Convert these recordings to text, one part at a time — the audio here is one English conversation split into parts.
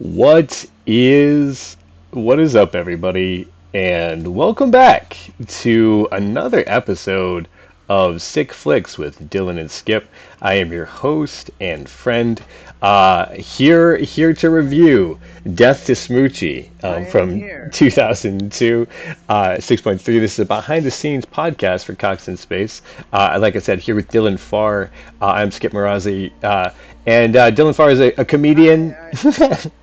What is what is up, everybody, and welcome back to another episode of Sick Flicks with Dylan and Skip. I am your host and friend, here to review Death to Smoochy I am from here. 2002, 6.3. This is a behind the scenes podcast for Cox in Space. Like I said, here with Dylan Farr. I'm Skip Marazzi. And Dylan Farr is a comedian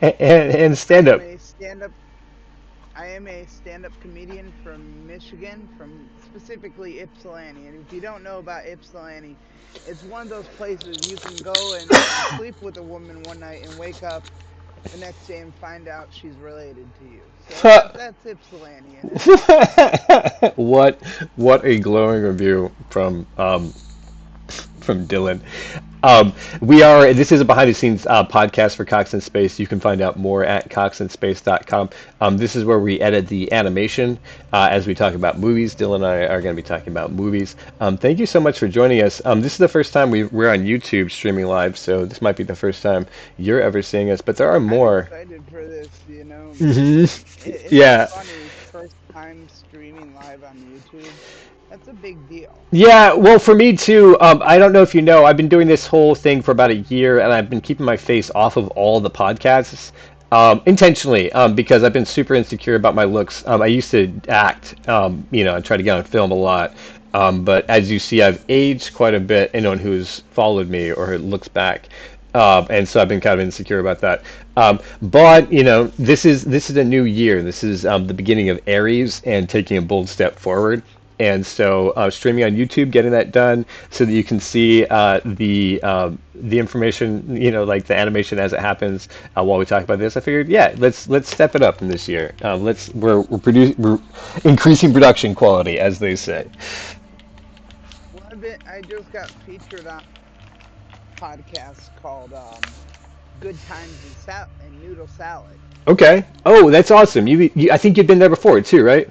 I, and I stand-up. am a stand-up. I am a stand-up comedian from Michigan, from specifically Ypsilanti. And if you don't know about Ypsilanti, it's one of those places you can go and sleep with a woman one night and wake up the next day and find out she's related to you. So that's Ypsilanti in a nutshell. what what a glowing review from Dylan. This is a behind the scenes podcast for Cox in Space. You can find out more at coxinspace.com. This is where we edit the animation as we talk about movies. Dylan and I are going to be talking about movies. Thank you so much for joining us. This is the first time we're on YouTube streaming live, so this might be the first time you're ever seeing us, but there are I'm more. excited for this. Hmm. Isn't it Yeah. funny? First time streaming live on YouTube. That's a big deal. Yeah, well, for me too. I don't know if you know, I've been doing this whole thing for about a year, and I've been keeping my face off of all the podcasts intentionally because I've been super insecure about my looks. I used to act, and try to get on film a lot. But as you see, I've aged quite a bit. Anyone who's followed me or looks back, and so I've been kind of insecure about that. But this is a new year. This is the beginning of Aries and taking a bold step forward. And so streaming on YouTube, getting that done so that you can see the information, like the animation as it happens while we talk about this. I figured, yeah, let's step it up in this year. We're increasing production quality, as they say. Well, I just got featured on a podcast called Good Times and Noodle Salad. Okay. Oh, that's awesome. I think you've been there before too, right?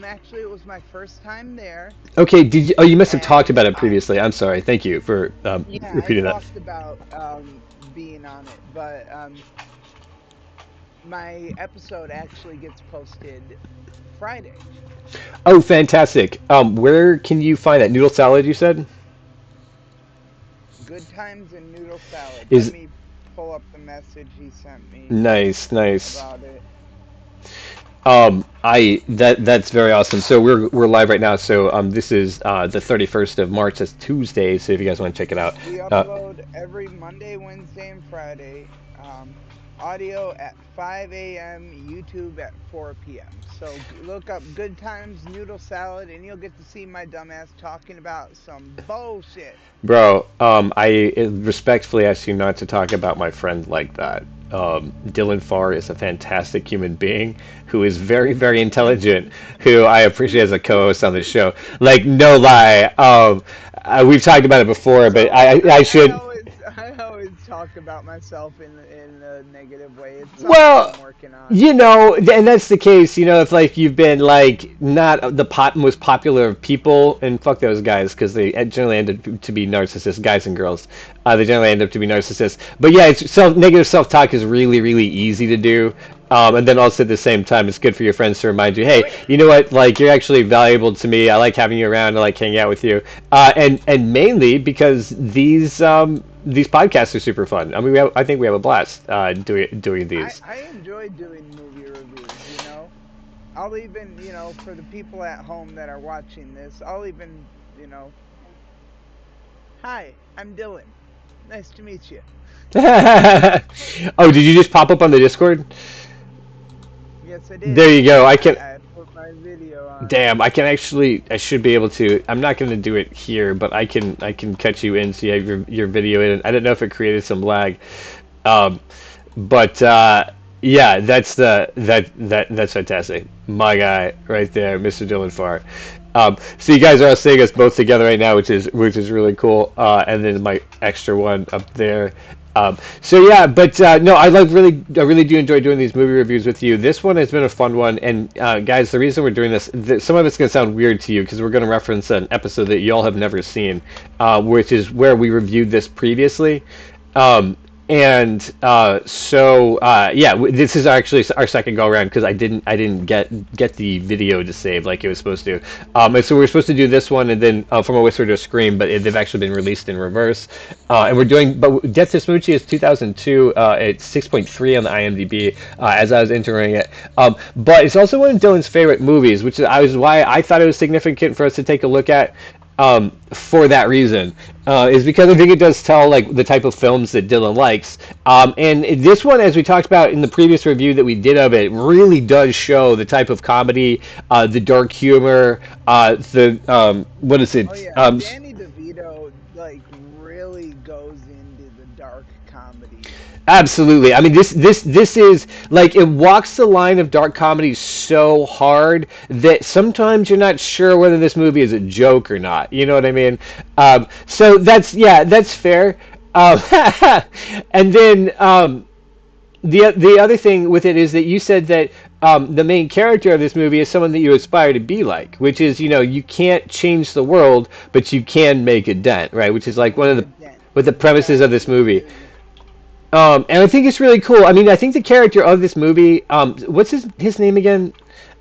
Actually, it was my first time there, Okay. Did you? Oh, you must have and talked about it previously. I'm sorry. Thank you for yeah, I repeating that. talked about being on it, but my episode actually gets posted Friday. Oh, fantastic. Where can you find that noodle salad? You said Good Times and Noodle Salad. Let is me pull up the message he sent me nice, nice. about it. That's very awesome. So we're live right now. So this is the 31st of March. That's Tuesday. So if you guys want to check it out, We uh, upload every Monday, Wednesday, and Friday. Audio at 5 a.m., YouTube at 4 p.m. So look up Good Times Noodle Salad, and you'll get to see my dumbass talking about some bullshit. bro. I respectfully ask you not to talk about my friend like that. Dylan Farr is a fantastic human being who is very, very intelligent, who I appreciate as a co-host on the show. Like, no lie. We've talked about it before, but So I I should. always I always talk about myself in a negative way. It's something Well, I'm working on. and that's the case. If like you've been like not the most popular of people, and fuck those guys because they generally end up to be narcissists, guys and girls. They generally end up to be narcissists. But yeah, negative self-talk is really, really easy to do. And then also at the same time, it's good for your friends to remind you, hey, Wait, you know what? Like you're actually valuable to me. I like having you around. I like hanging out with you. And mainly because these podcasts are super fun. I mean, I think we have a blast doing I these. I enjoy doing movie reviews. I'll even for the people at home that are watching this, I'll even you know, hi, I'm Dylan. Nice to meet you. Oh, did you just pop up on the Discord? Yes, I There did. you go. I put my video on. Damn, I should be able to. I'm not going to do it here, but I can catch you in so you have your video in. I don't know if it created some lag. Um, but yeah, that's fantastic. My guy right there, Mr. Dylan Farr. So you guys are all seeing us both together right now, which is really cool. And then my extra one up there. So yeah, but no, I really do enjoy doing these movie reviews with you. This one has been a fun one, and guys, the reason we're doing this, some of it's going to sound weird to you because we're going to reference an episode that y'all have never seen, which is where we reviewed this previously. And yeah, this is actually our second go around because I didn't get the video to save like it was supposed to. And so we were supposed to do this one and then From a Whisper to a Scream, but they've actually been released in reverse. And we're doing, but Death to Smoochy is 2002. It's 6.3 on the IMDb as I was entering it. But it's also one of Dylan's favorite movies, which is why I thought it was significant for us to take a look at, for that reason, is because I think it does tell like the type of films that Dylan likes. And this one, as we talked about in the previous review that we did of it, really does show the type of comedy, the dark humor, the what is it? Oh yeah, Danny DeVito like really goes into the dark comedy. Absolutely. I mean, this is like it walks the line of dark comedy so hard that sometimes you're not sure whether this movie is a joke or not. You know what I mean? So that's fair. Um, and then the other thing with it is that you said that the main character of this movie is someone that you aspire to be like, which is you can't change the world, but you can make a dent, right? Which is like one of the Again, with the premises of this movie. absolutely. And I think it's really cool. I mean, I think the character of this movie, what's his name again?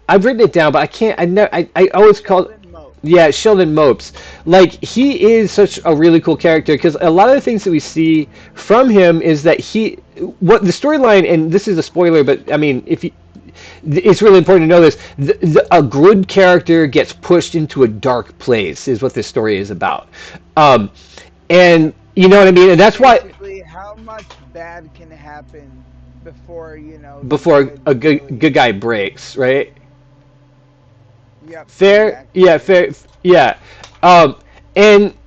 I've written it down, but I can't. I always call. Sheldon Mopes. Yeah, Sheldon Mopes. Like he is such a really cool character because a lot of the things that we see from him is that what the storyline, and this is a spoiler, but I mean, if you, it's really important to know this. A good character gets pushed into a dark place, is what this story is about. Um, and you know what I mean, and that's why Basically, how much bad can happen before the before good a really. good guy breaks, right? Yep, Fair, exactly. yeah, fair, yeah. Um,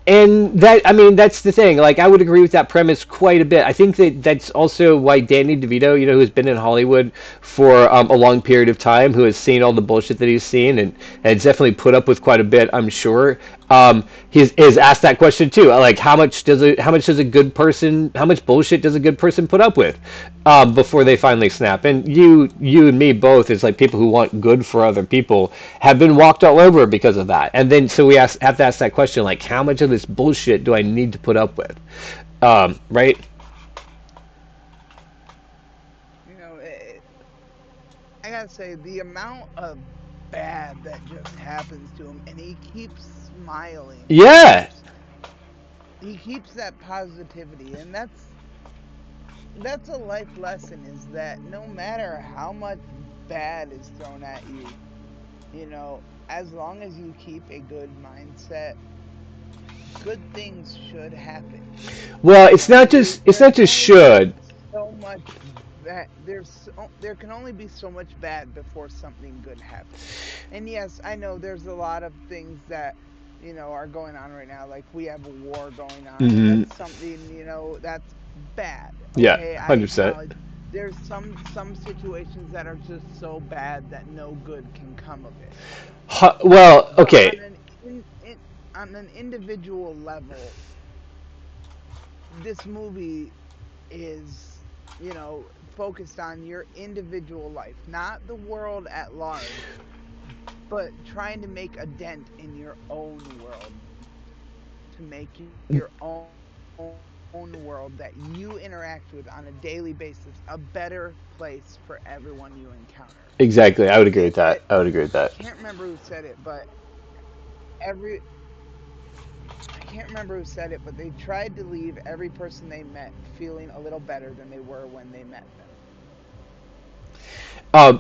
and that I mean that's the thing. Like I would agree with that premise quite a bit. I think that that's also why Danny DeVito, who's been in Hollywood for a long period of time, who has seen all the bullshit that he's seen and has definitely put up with quite a bit, I'm sure. He's is asked that question too. Like how much bullshit does a good person put up with before they finally snap? And you and me both, as like people who want good for other people, have been walked all over because of that. And then so have to ask that question, like how much of this bullshit do I need to put up with? Right? You know, I gotta say the amount of bad that just happens to him, and he keeps smiling. Yeah, He keeps that positivity, and that's a life lesson. Is that no matter how much bad is thrown at you, as long as you keep a good mindset, good things should happen. well, it's There not can just only be should. so much that there can only be so much bad before something good happens. And yes, I know there's a lot of things that are going on right now. Like we have a war going on, and Hmm. that's something that's bad. Yeah, Okay, I 100%. acknowledge there's some situations that are just so bad that no good can come of it. Well, But okay. on an individual level, this movie is, focused on your individual life, not the world at large, but trying to make a dent in your own world, to make your own world that you interact with on a daily basis a better place for everyone you encounter. Exactly. I would agree with that. It I would agree with I that. can't remember who said it, but every I can't remember who said it, but they tried to leave every person they met feeling a little better than they were when they met them.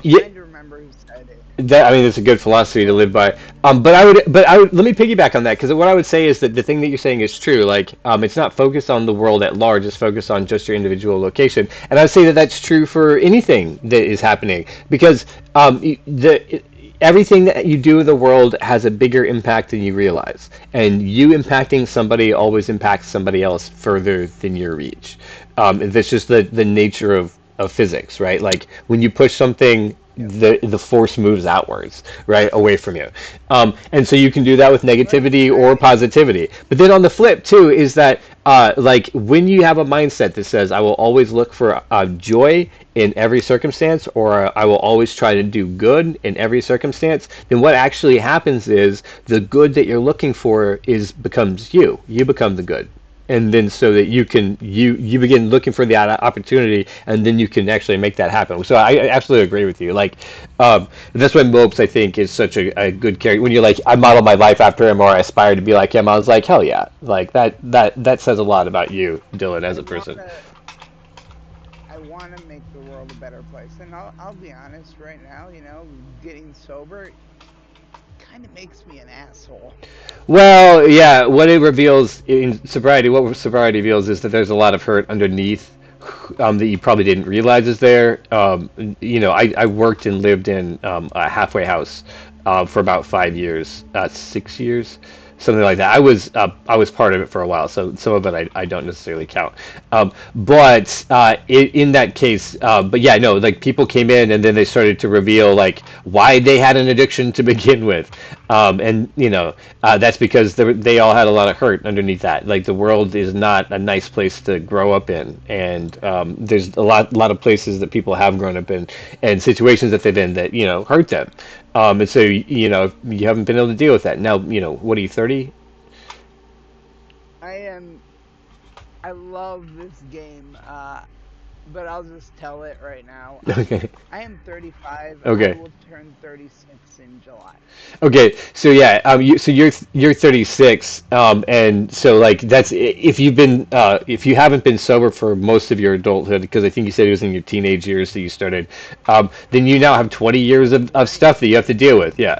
Yeah, Trying to remember who said it. I mean, it's a good philosophy to live by. But let me piggyback on that because what I would say is that the thing that you're saying is true. Like, it's not focused on the world at large; it's focused on just your individual location. And I would say that that's true for anything that is happening because everything that you do in the world has a bigger impact than you realize, and you impacting somebody always impacts somebody else further than your reach. That's just the nature of physics, right? Like when you push something, Yep. the force moves outwards, right, away from you. And so you can do that with Right, negativity or right. positivity. But then on the flip too is that like when you have a mindset that says I will always look for joy in every circumstance, or I will always try to do good in every circumstance, then what actually happens is the good that you're looking for is becomes you. You become the good. and then so that you begin looking for the opportunity, and then you can actually make that happen. So I absolutely agree with you. Like, that's why Mopes I think is such a good character. When you're like, I model my life after him, or I aspire to be like him, I was like, hell yeah, like that says a lot about you, Dylan, as I a person. wanna I wanna make the world a better place. And I'll be honest right now, getting sober kind of makes me an asshole. Well, yeah, what it reveals in sobriety, what sobriety reveals is that there's a lot of hurt underneath, that you probably didn't realize is there. I worked and lived in a halfway house for about 5 years, 6 years, something like that. I was part of it for a while, so some of it I don't necessarily count. But in that case, but yeah, no, like people came in and then they started to reveal like why they had an addiction to begin with, and that's because they all had a lot of hurt underneath that. Like the world is not a nice place to grow up in, and there's a lot of places that people have grown up in, and situations that they've been that hurt them. And so you haven't been able to deal with that. Now, what are you, 30? I am. I love this game, but I'll just tell it right now. Okay. I am 35. I Okay. will turn 36 in July. Okay, so yeah, you're 36, and so like if you haven't been sober for most of your adulthood, because I think you said it was in your teenage years that you started, then you now have 20 years of stuff that you have to deal with. Yeah.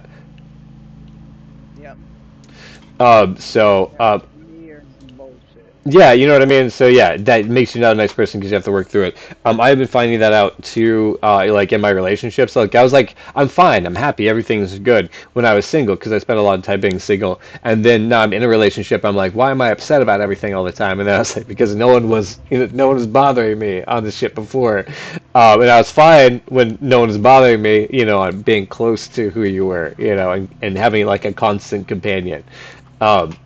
Yep. So Yeah. 20 years of bullshit. yeah, you know what I mean? So yeah, that makes you not a nice person because you have to work through it. I've been finding that out too, like in my relationships. Like I was like, I'm fine, I'm happy, everything's good when I was single because I spent a lot of time being single. And then now I'm in a relationship, I'm like, why am I upset about everything all the time? And then I was like, because no one was bothering me on this shit before. And I was fine when no one was bothering me, on being close to who you were, and having like a constant companion. Um,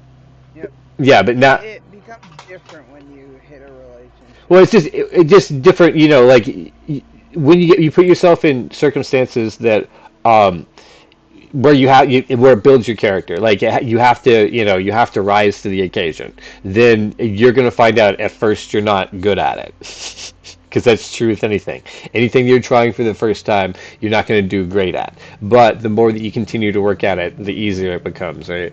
Yep. yeah, but now. It becomes different when you hit a Well, relationship. it's just different, like when you put yourself in circumstances that where where it builds your character. Like you have to rise to the occasion. Then you're gonna find out at first you're not good at it. Because that's true with anything. Anything you're trying for the first time, you're not going to do great at. But the more that you continue to work at it, the easier it becomes, right?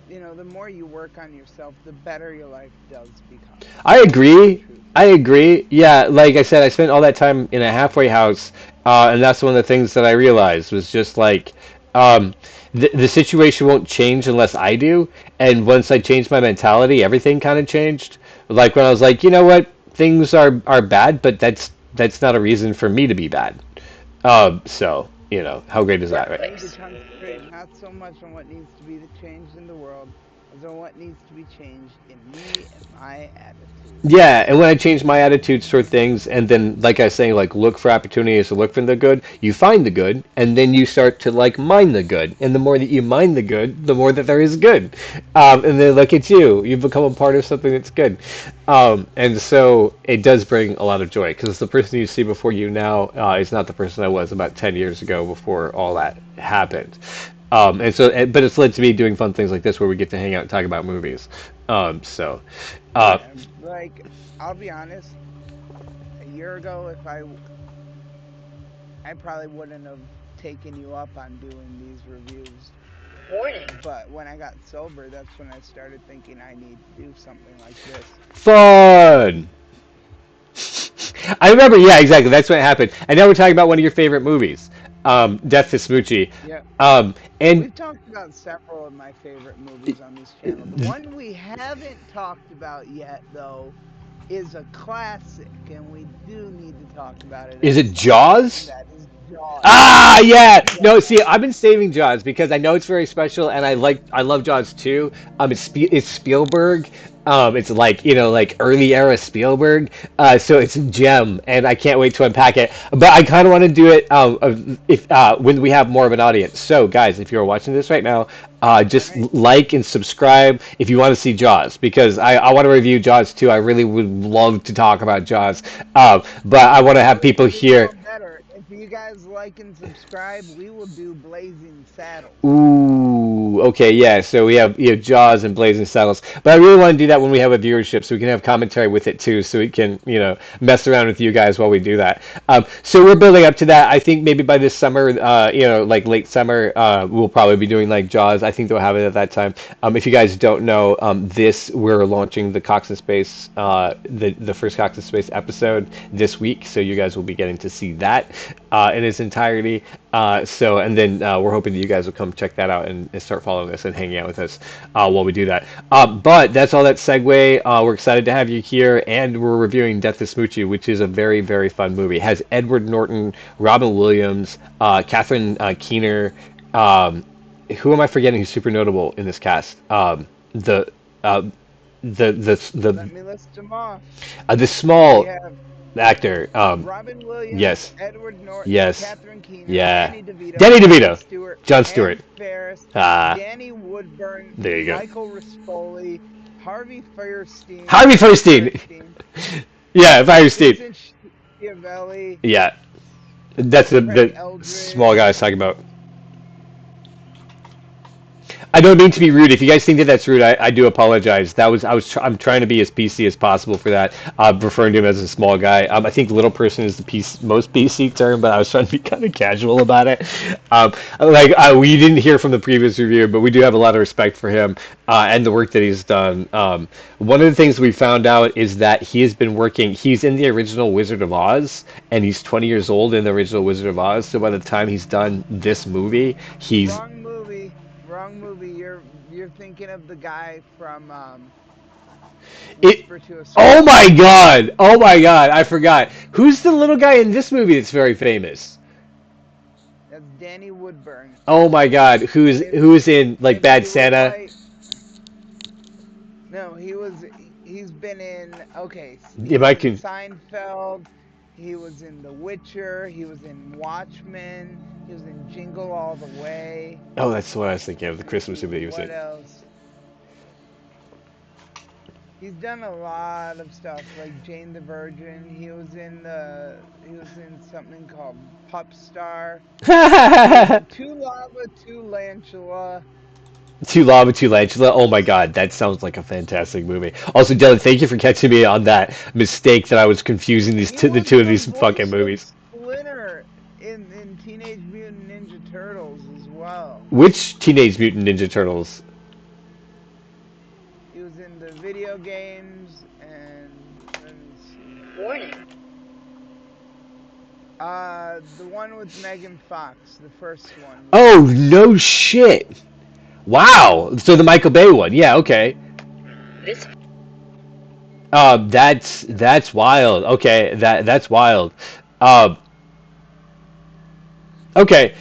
Yeah. The more you work on yourself, the better your life does become. I That's the agree. truth. I agree. Yeah, like I said, I spent all that time in a halfway house, and that's one of the things that I realized was just like, um, the situation won't change unless I do. And once I changed my mentality, everything kind of changed. Like when I was like, you know what, things are bad, but that's not a reason for me to be bad. So how great is that, I need to right? concentrate not so much on what needs to be changed in the world as on what needs to be changed in me and my attitude. Yeah, and when I change my attitudes toward things, and then, like I was saying, like look for opportunities to look for the good, you find the good, and then you start to like mine the good, and the more that you mine the good, the more that there is good, and then look at you, you become a part of something that's good, and so it does bring a lot of joy because the person you see before you now is not the person I was about 10 years ago before all that happened. And so, but it's led to me doing fun things like this where we get to hang out and talk about movies. So, uh, Yeah, like I'll be honest, a year ago I probably wouldn't have taken you up on doing these reviews. But when I got sober, that's when I started thinking I need to do something like this. fun. I remember, yeah, exactly. That's what happened. And now we're talking about one of your favorite movies, Death to Smoochy. Yeah. And We've talked about several of my favorite movies on this channel. The one we haven't talked about yet, though, is a classic, and we do need to talk about it is at it some point, and Jaws? that is Jaws. Ah, yeah. No, Jaws. see, I've been saving Jaws because I know it's very special, and I love Jaws too. It's Spielberg. It's like like early era Spielberg. So it's a gem, and I can't wait to unpack it. But I kind of want to do it if when we have more of an audience. So, guys, if you're watching this right now, All just right. like and subscribe if you want to see Jaws because I want to review Jaws too. I really would love to talk about Jaws, but I want to have people You here. know better. If you guys like and subscribe, we will do Blazing Saddles. Ooh, Ooh, okay, yeah. So we have Jaws and Blazing Saddles, but I really want to do that when we have a viewership, so we can have commentary with it too, so we can mess around with you guys while we do that. So we're building up to that. I think maybe by this summer, like late summer, we'll probably be doing like Jaws. I think they'll have it at that time. If you guys don't know, we're launching the Cox in Space, the first Cox in Space episode this week, so you guys will be getting to see that in its entirety. And then we're hoping that you guys will come check that out and start following us and hanging out with us while we do that. But that's all that segue. We're excited to have you here, and we're reviewing Death of Smoochy, which is a very, very fun movie. It has Edward Norton, Robin Williams, Catherine Keener. Who am I forgetting who's super notable in this cast? The uh, Let me list them off. the We small have actor. Robin Williams, Yes, Edward Norton, yes, Catherine Keener, yeah. Danny DeVito, Danny Jon DeVito, Stewart, Jon Stewart. Ferris, Ah, Danny Woodburn, there you go. Michael Rispoli, Harvey Fierstein, Harvey Fierstein. Yeah, Fierstein. Vincent Schiavelli, Yeah, that's Craig the Eldridge. small guy I was talking about. I don't mean to be rude. If you guys think that that's rude, I do apologize. I'm trying to be as PC as possible for that. Referring to him as a small guy. I think little person is the most PC term, but I was trying to be kind of casual about it. We didn't hear from the previous review, but we do have a lot of respect for him and the work that he's done. One of the things we found out is that he has been working. He's in the original Wizard of Oz, and he's 20 years old in the original Wizard of Oz. So by the time he's done this movie, he's Wrong movie. Wrong movie. You're thinking of the guy from it. Whisper to a Oh my God! Oh my God! I forgot. Who's the little guy in this movie that's very famous? That's Danny Woodburn. Oh my God! Who's in like If Bad you would Santa? like- No, he's been in he If was I in can. Seinfeld, he was in The Witcher, he was in Watchmen, he was in Jingle All the Way. Oh, that's what I was thinking of. The Christmas movie he was What in. else? He's done a lot of stuff, like Jane the Virgin. He was in something called Pup Star. Two Lava, Two Lantula. Two Lava, Two Lantula. Oh my God, that sounds like a fantastic movie. Also, Dylan, thank you for catching me on that mistake that I was confusing He the was two of the these fucking voice of movies. Splinter in Teenage Mutant Ninja Turtles as well. Which Teenage Mutant Ninja Turtles? He was in the video games and let me see. Warning. The one with Megan Fox, the first one. Oh no shit! Wow. So the Michael Bay one. Yeah. Okay. This That's wild. Okay. That's wild. Um. Okay.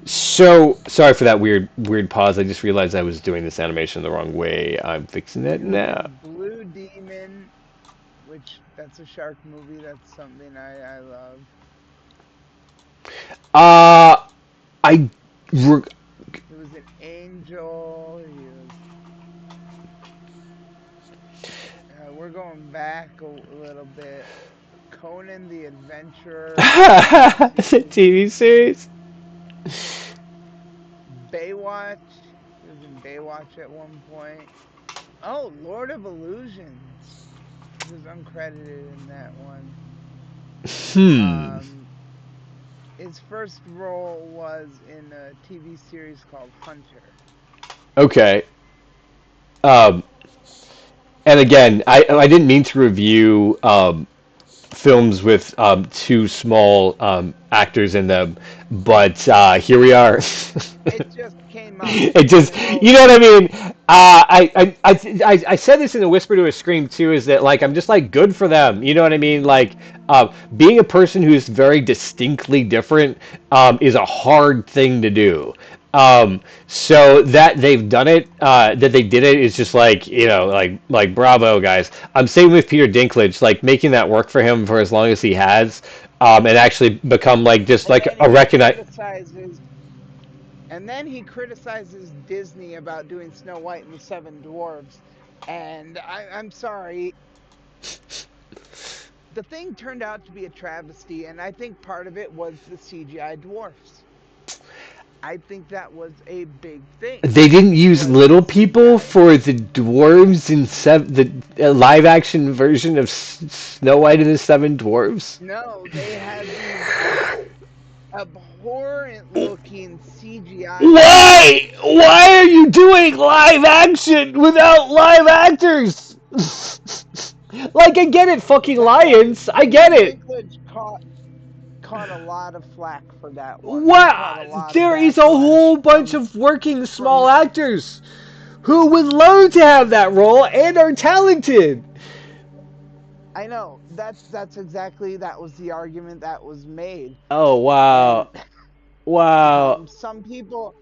So sorry for that weird pause. I just realized I was doing this animation the wrong way. I'm fixing it now. Blue Demon, which that's a shark movie. That's something I love. I. Re- He was an angel. We're going back a little bit. Conan the Adventurer. the TV series. Baywatch. He was in Baywatch at one point. Oh, Lord of Illusions. He was uncredited in that one. His first role was in a TV series called Hunter. Okay. And again, I didn't mean to review films with too small actors in them, but here we are. It just came out. It just, you know what I mean? I said this in a whisper to a scream too. Is that like I'm just like good for them? You know what I mean? Like being a person who's very distinctly different is a hard thing to do. So that they've done it, that they did it is just like like bravo guys. I'm same with Peter Dinklage, like making that work for him for as long as he has, and actually become like just like a recognized. And then he criticizes Disney about doing Snow White and the Seven Dwarfs. And I'm sorry. The thing turned out to be a travesty, and I think part of it was the CGI dwarfs. I think that was a big thing. They didn't use Was little you people had for the dwarves in the live action version of Snow White and the Seven Dwarves. no, they had these abhorrent looking CGI Why? monsters. Why are you doing live action without live actors? Like, I get it, fucking That one, lions. I get Peter it. Dinklage caught a lot of flack for that one. He caught a What? lot of There is a backlash whole bunch of working small from actors who would love to have that role and are talented. I know that's exactly that was the argument that was made. Oh, And wow. Wow. some people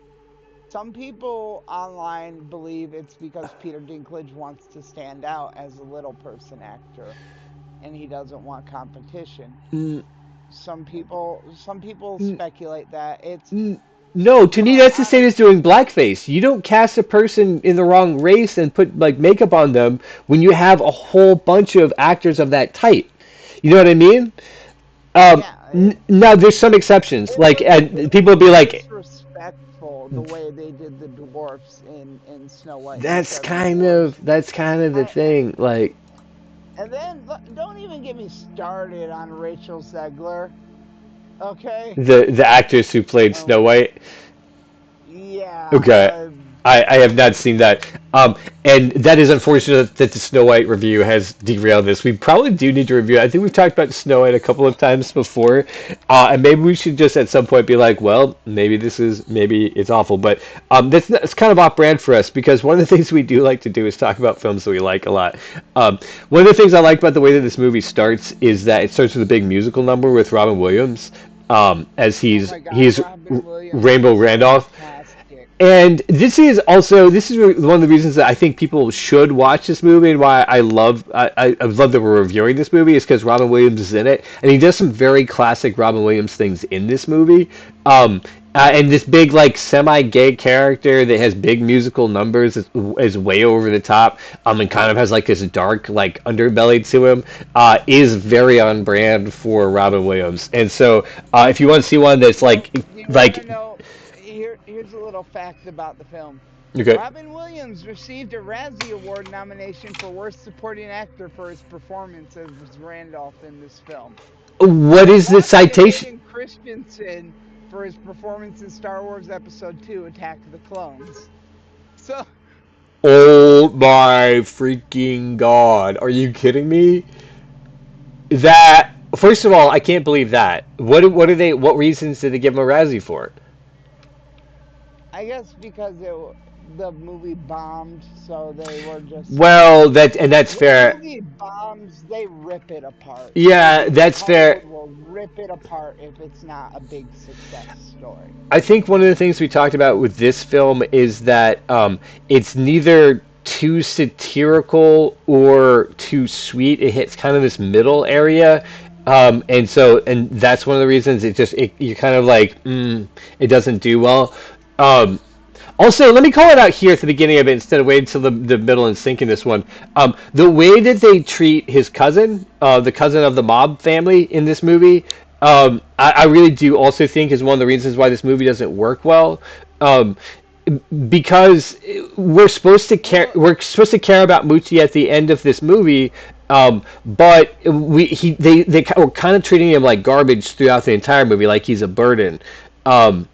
online believe it's because Peter Dinklage wants to stand out as a little person actor and he doesn't want competition. Mm, Some people mm, speculate that it's No, to me but that's the same as doing blackface. You don't cast a person in the wrong race and put like makeup on them when you have a whole bunch of actors of that type. You know what I mean? yeah, Now there's some exceptions. Like, it and people was would be like, disrespectful the way they did the dwarfs in Snow White and the that's Seven kind Dwarfs. of that's kind of the I thing. Like And then don't even get me started on Rachel Zegler. Okay. the actress who played Snow Um. White. Yeah. Okay. I have not seen that. And that is unfortunate that the Snow White review has derailed this. We probably do need to review it. I think we've talked about Snow White a couple of times before. And maybe we should just at some point be like, well, maybe it's awful. But that's kind of off brand for us because one of the things we do like to do is talk about films that we like a lot. One of the things I like about the way that this movie starts is that it starts with a big musical number with Robin Williams as Oh he's my God, he's Robin Williams Rainbow is Randolph. fantastic. And this is one of the reasons that I think people should watch this movie and why I love that we're reviewing this movie is because Robin Williams is in it and he does some very classic Robin Williams things in this movie. Um, and this big like semi-gay character that has big musical numbers is way over the top. And kind of has like this dark like underbelly to him. Is very on brand for Robin Williams. And so if you want to see one that's So, do you want to like know? Here's a little fact about the film. okay. Robin Williams received a Razzie Award nomination for Worst Supporting Actor for his performance as Randolph in this film. What And is the lost to citation? Hayden Christensen for his performance in Star Wars Episode 2 Attack of the Clones. So, Oh my freaking god. Are you kidding me? That first of all, I can't believe that. What reasons did they give him a Razzie for? I guess because the movie bombed, so they were just. Well, that's When a fair. movie bombs, they rip it apart. Yeah, that's Hollywood fair. will rip it apart if it's not a big success story. I think one of the things we talked about with this film is that it's neither too satirical or too sweet. It hits kind of this middle area. And that's one of the reasons you're kind of like, it doesn't do well. Um, Also, let me call it out here at the beginning of it instead of waiting until the middle and sinking this one. The way that they treat his cousin, the cousin of the mob family in this movie, I really do also think is one of the reasons why this movie doesn't work well. Um, because Well, we're supposed to care about Moochie at the end of this movie, but they were kind of treating him like garbage throughout the entire movie, like he's a burden. Um,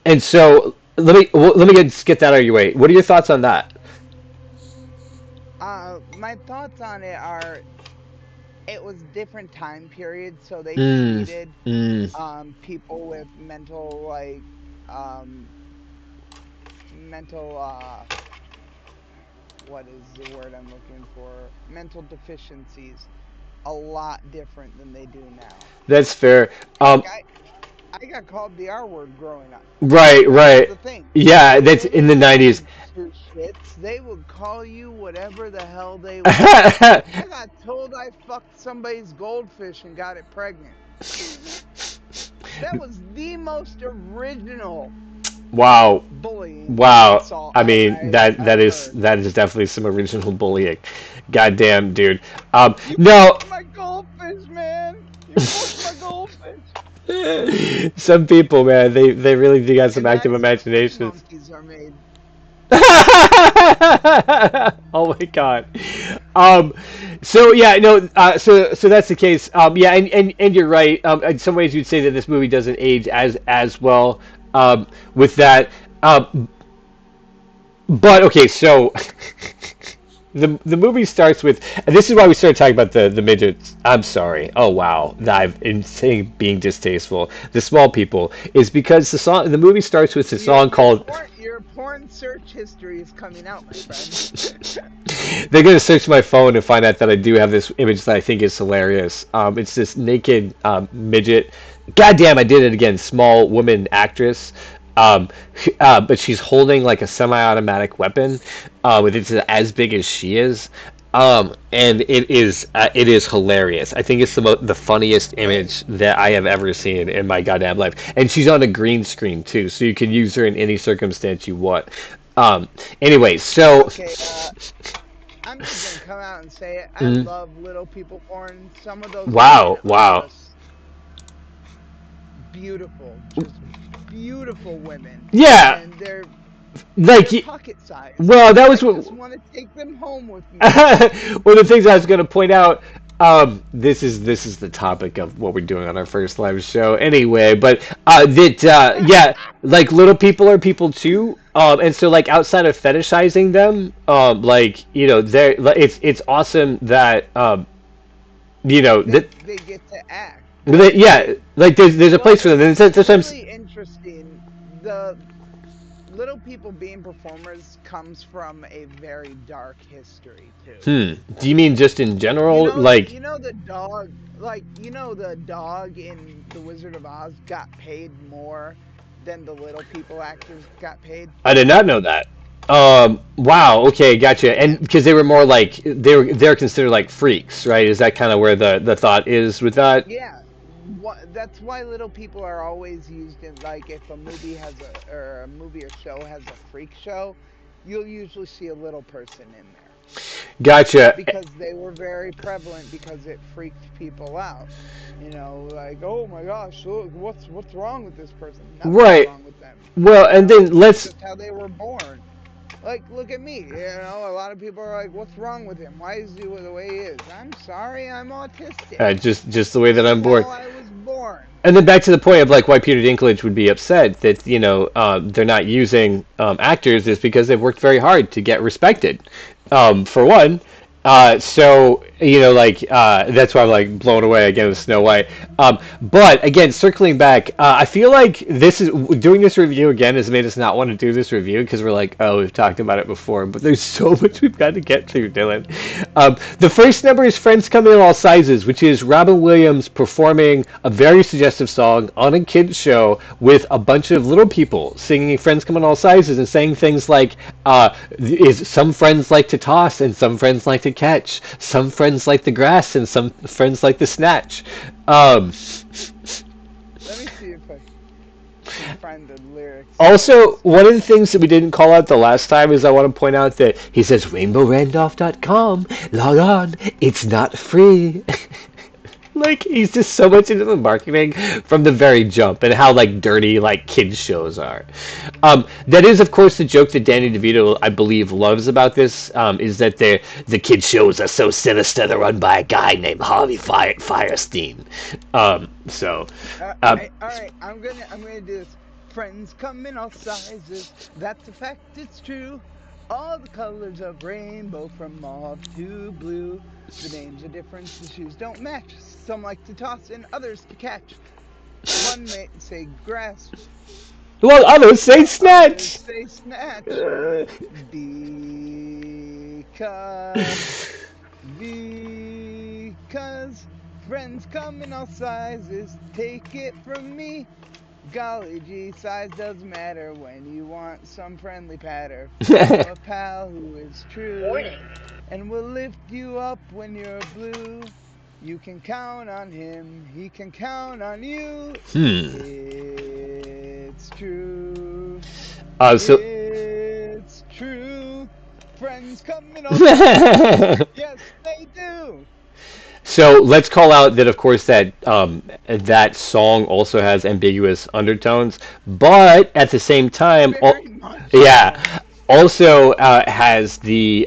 and so let me get that out of your way. What are your thoughts on that? my thoughts on it are it was different time periods, so they Mm, treated mm. people with um mental what is the word I'm looking for? Mental deficiencies a lot different than they do now. That's fair. Like I got called the R word growing up. Right, That was right. the thing. Yeah, They that's in the didn't give 90s. two shits. They would call you whatever the hell they wanted. I got told I fucked somebody's goldfish and got it pregnant. That was the most original Wow. bullying Wow. insult I mean, I've heard. that is definitely some original bullying. Goddamn, dude. You No, fucked my goldfish, man. You fucked my goldfish. Some people, man, they really do got some And active that's how imaginations. monkeys are made. Oh my God. Um, so yeah, no, so that's the case. Yeah, and you're right. In some ways, you'd say that this movie doesn't age as well. With that, but okay, so the movie starts with, and this is why we started talking about the midgets. I'm sorry. Oh wow, I've insane being distasteful. The small people is because the movie starts with a song called. Your porn search history is coming out, my friend. They're gonna search my phone and find out that I do have this image that I think is hilarious. It's this naked midget. Goddamn, I did it again. Small woman actress. Um, but she's holding like a semi-automatic weapon, with it's as big as she is. And it is hilarious. I think it's the funniest image that I have ever seen in my goddamn life. And she's on a green screen too, so you can use her in any circumstance you want. Anyway, so. Okay, I'm just gonna come out and say it. I Mm. love little people porn. Some of those Wow, women are wow. just beautiful, just beautiful women. Yeah, And they're like, pocket size. well, that was I what. just want to take them home with me. One of the things I was going to point out. This is the topic of what we're doing on our first live show, anyway. But that yeah, like little people are people too. And so like outside of fetishizing them, like they're like it's awesome that that They get to act. yeah, like there's a place for them. And It's sometimes. really interesting. The little people being performers comes from a very dark history too. Do you mean just in general, like? You know the dog, the dog in The Wizard of Oz got paid more than the little people actors got paid. I did not know that. Wow. Okay, gotcha. And because they were more like they're considered like freaks, right? Is that kind of where the thought is with that? Yeah, that's why little people are always used in, like, if a movie has a movie or show has a freak show, you'll usually see a little person in there Gotcha. because they were very prevalent because it freaked people out. Like, oh my gosh, look, what's wrong with this person? Nothing's Right. wrong with them. Well, and then That's let's. just how they were born. Like, look at me. A lot of people are like, what's wrong with him? Why is he the way he is? I'm sorry, I'm autistic. Just the way that I'm That's born. how I was born. And then back to the point of like why Peter Dinklage would be upset that they're not using actors is because they've worked very hard to get respected, for one. So like that's why I'm like blown away again with Snow White. But again, circling back, I feel like this is doing this review again has made us not want to do this review because we're like, oh, we've talked about it before, but there's so much we've got to get through, Dylan. The first number is "Friends Come in All Sizes," which is Robin Williams performing a very suggestive song on a kids show with a bunch of little people singing "Friends Come in All Sizes" and saying things like, "Is some friends like to toss and some friends like to catch. Some friends like the grass and some friends like the snatch." Let me see if I can find the lyrics. Also, one of the things that we didn't call out the last time is I want to point out that he says rainbowrandolph.com, log on, it's not free. Like he's just so much into the marketing from the very jump and how like dirty like kids shows are. That is of course the joke that Danny DeVito I believe loves about this, is that the kids shows are so sinister they're run by a guy named Harvey Fierstein. So All right, I'm gonna do this. Friends come in all sizes. That's a fact. It's true. All the colors of rainbow from mauve to blue. The names are different. The shoes don't match. Some like to toss and others to catch. One may say grass. well, others say Others snatch. say snatch. Because friends come in all sizes. Take it from me. Golly gee, size doesn't matter when you want some friendly patter from a pal who is true and will lift you up when you're blue. You can count on him, he can count on you. It's true. So It's true. Friends come in all sizes. Yes, they do. So let's call out that, of course, that song also has ambiguous undertones, but at the same time, Very much so. yeah, also has the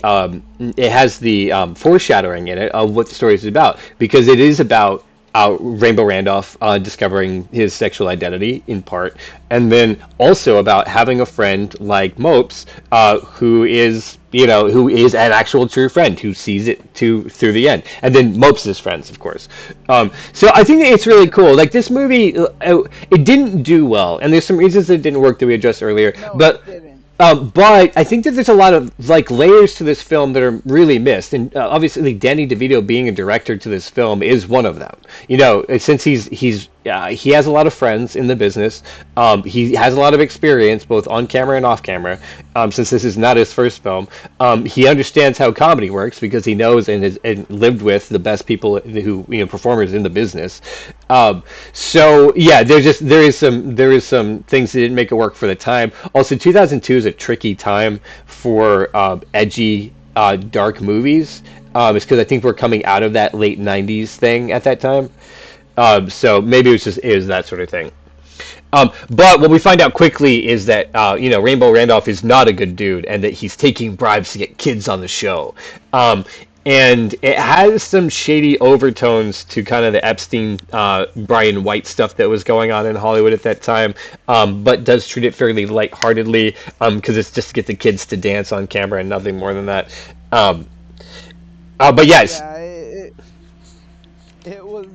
foreshadowing in it of what the story is about, because it is about Rainbow Randolph discovering his sexual identity in part, and then also about having a friend like Mopes, who is an actual true friend who sees it through the end, and then Mopes' friends, of course. So I think it's really cool. Like this movie, it didn't do well, and there's some reasons that it didn't work that we addressed earlier, No, it but. didn't. But I think that there's a lot of like layers to this film that are really missed, and obviously Danny DeVito being a director to this film is one of them. Since he has a lot of friends in the business, he has a lot of experience both on camera and off camera. Since this is not his first film, he understands how comedy works because he knows and lived with the best people who performers in the business. So yeah, there is some things that didn't make it work for the time. Also, 2002 is a tricky time for edgy, dark movies. It's because I think we're coming out of that late '90s thing at that time. So maybe it was that sort of thing. But what we find out quickly is that Rainbow Randolph is not a good dude, and that he's taking bribes to get kids on the show. And it has some shady overtones to kind of the Epstein, Brian White stuff that was going on in Hollywood at that time, but does treat it fairly lightheartedly because it's just to get the kids to dance on camera and nothing more than that. Um, but yes, Yeah, it was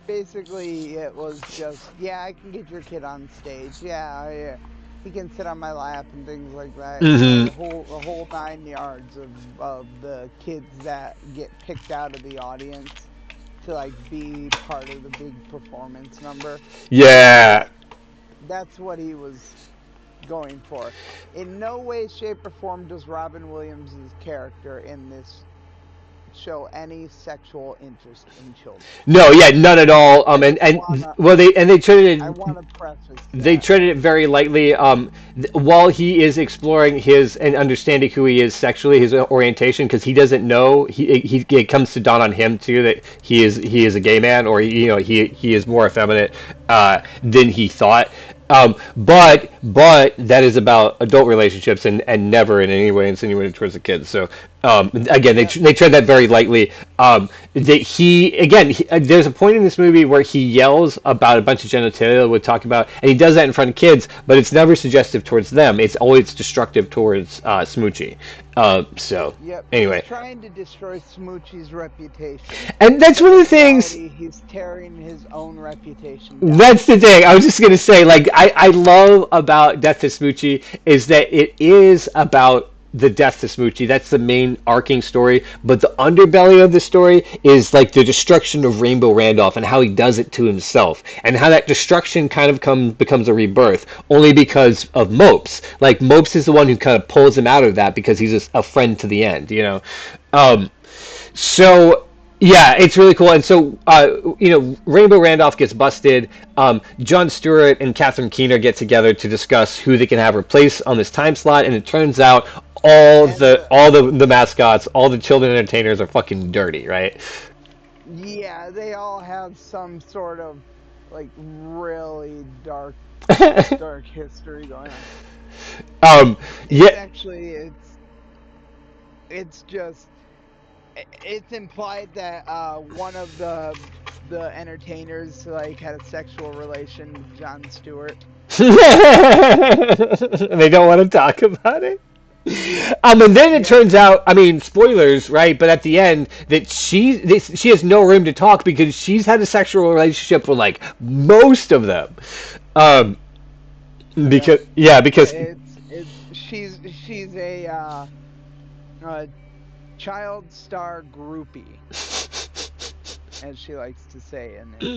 basically it was just, yeah, I can get your kid on stage. Yeah, yeah. He can sit on my lap and things like that. hmm The whole 9 yards of the kids that get picked out of the audience to like be part of the big performance number. yeah. That's what he was going for. In no way, shape, or form does Robin Williams' character in this show any sexual interest in children. No, yeah, none at all. I just And wanna well, they treated I it wanna preface they that. treated it very lightly. While he is exploring his and understanding who he is sexually, his orientation, because he doesn't know, it comes to dawn on him too that he is a gay man, or he is more effeminate than he thought. But that is about adult relationships and never in any way insinuated towards the kids. So again, Yep. they tread that very lightly. That there's a point in this movie where he yells about a bunch of genitalia we'll talk about, and he does that in front of kids, but it's never suggestive towards them. It's always destructive towards Smoochy. So Yep, he's anyway, trying to destroy Smoochy's reputation, and that's but one of in the things. reality, he's tearing his own reputation down. That's the thing. I was just gonna say, like, I love about Death to Smoochy is that it is about the death to Smoochy. That's the main arcing story. But the underbelly of the story is like the destruction of Rainbow Randolph and how he does it to himself, and how that destruction kind of becomes a rebirth only because of Mopes. Like Mopes is the one who kind of pulls him out of that because he's a friend to the end. Um, so yeah, it's really cool. And so Rainbow Randolph gets busted. Jon Stewart and Catherine Keener get together to discuss who they can have replace on this time slot, and it turns out all And the all the mascots, all the children entertainers are fucking dirty, right? yeah, they all have some sort of like really dark history going on. um, It's yeah, actually it's just it's implied that one of the entertainers like had a sexual relation with Jon Stewart. they don't want to talk about it. And then it Yeah, turns out, I mean, spoilers, right? But at the end, that she has no room to talk because she's had a sexual relationship with like most of them. Um, yeah. because It's she's a child star groupie, as she likes to say in it.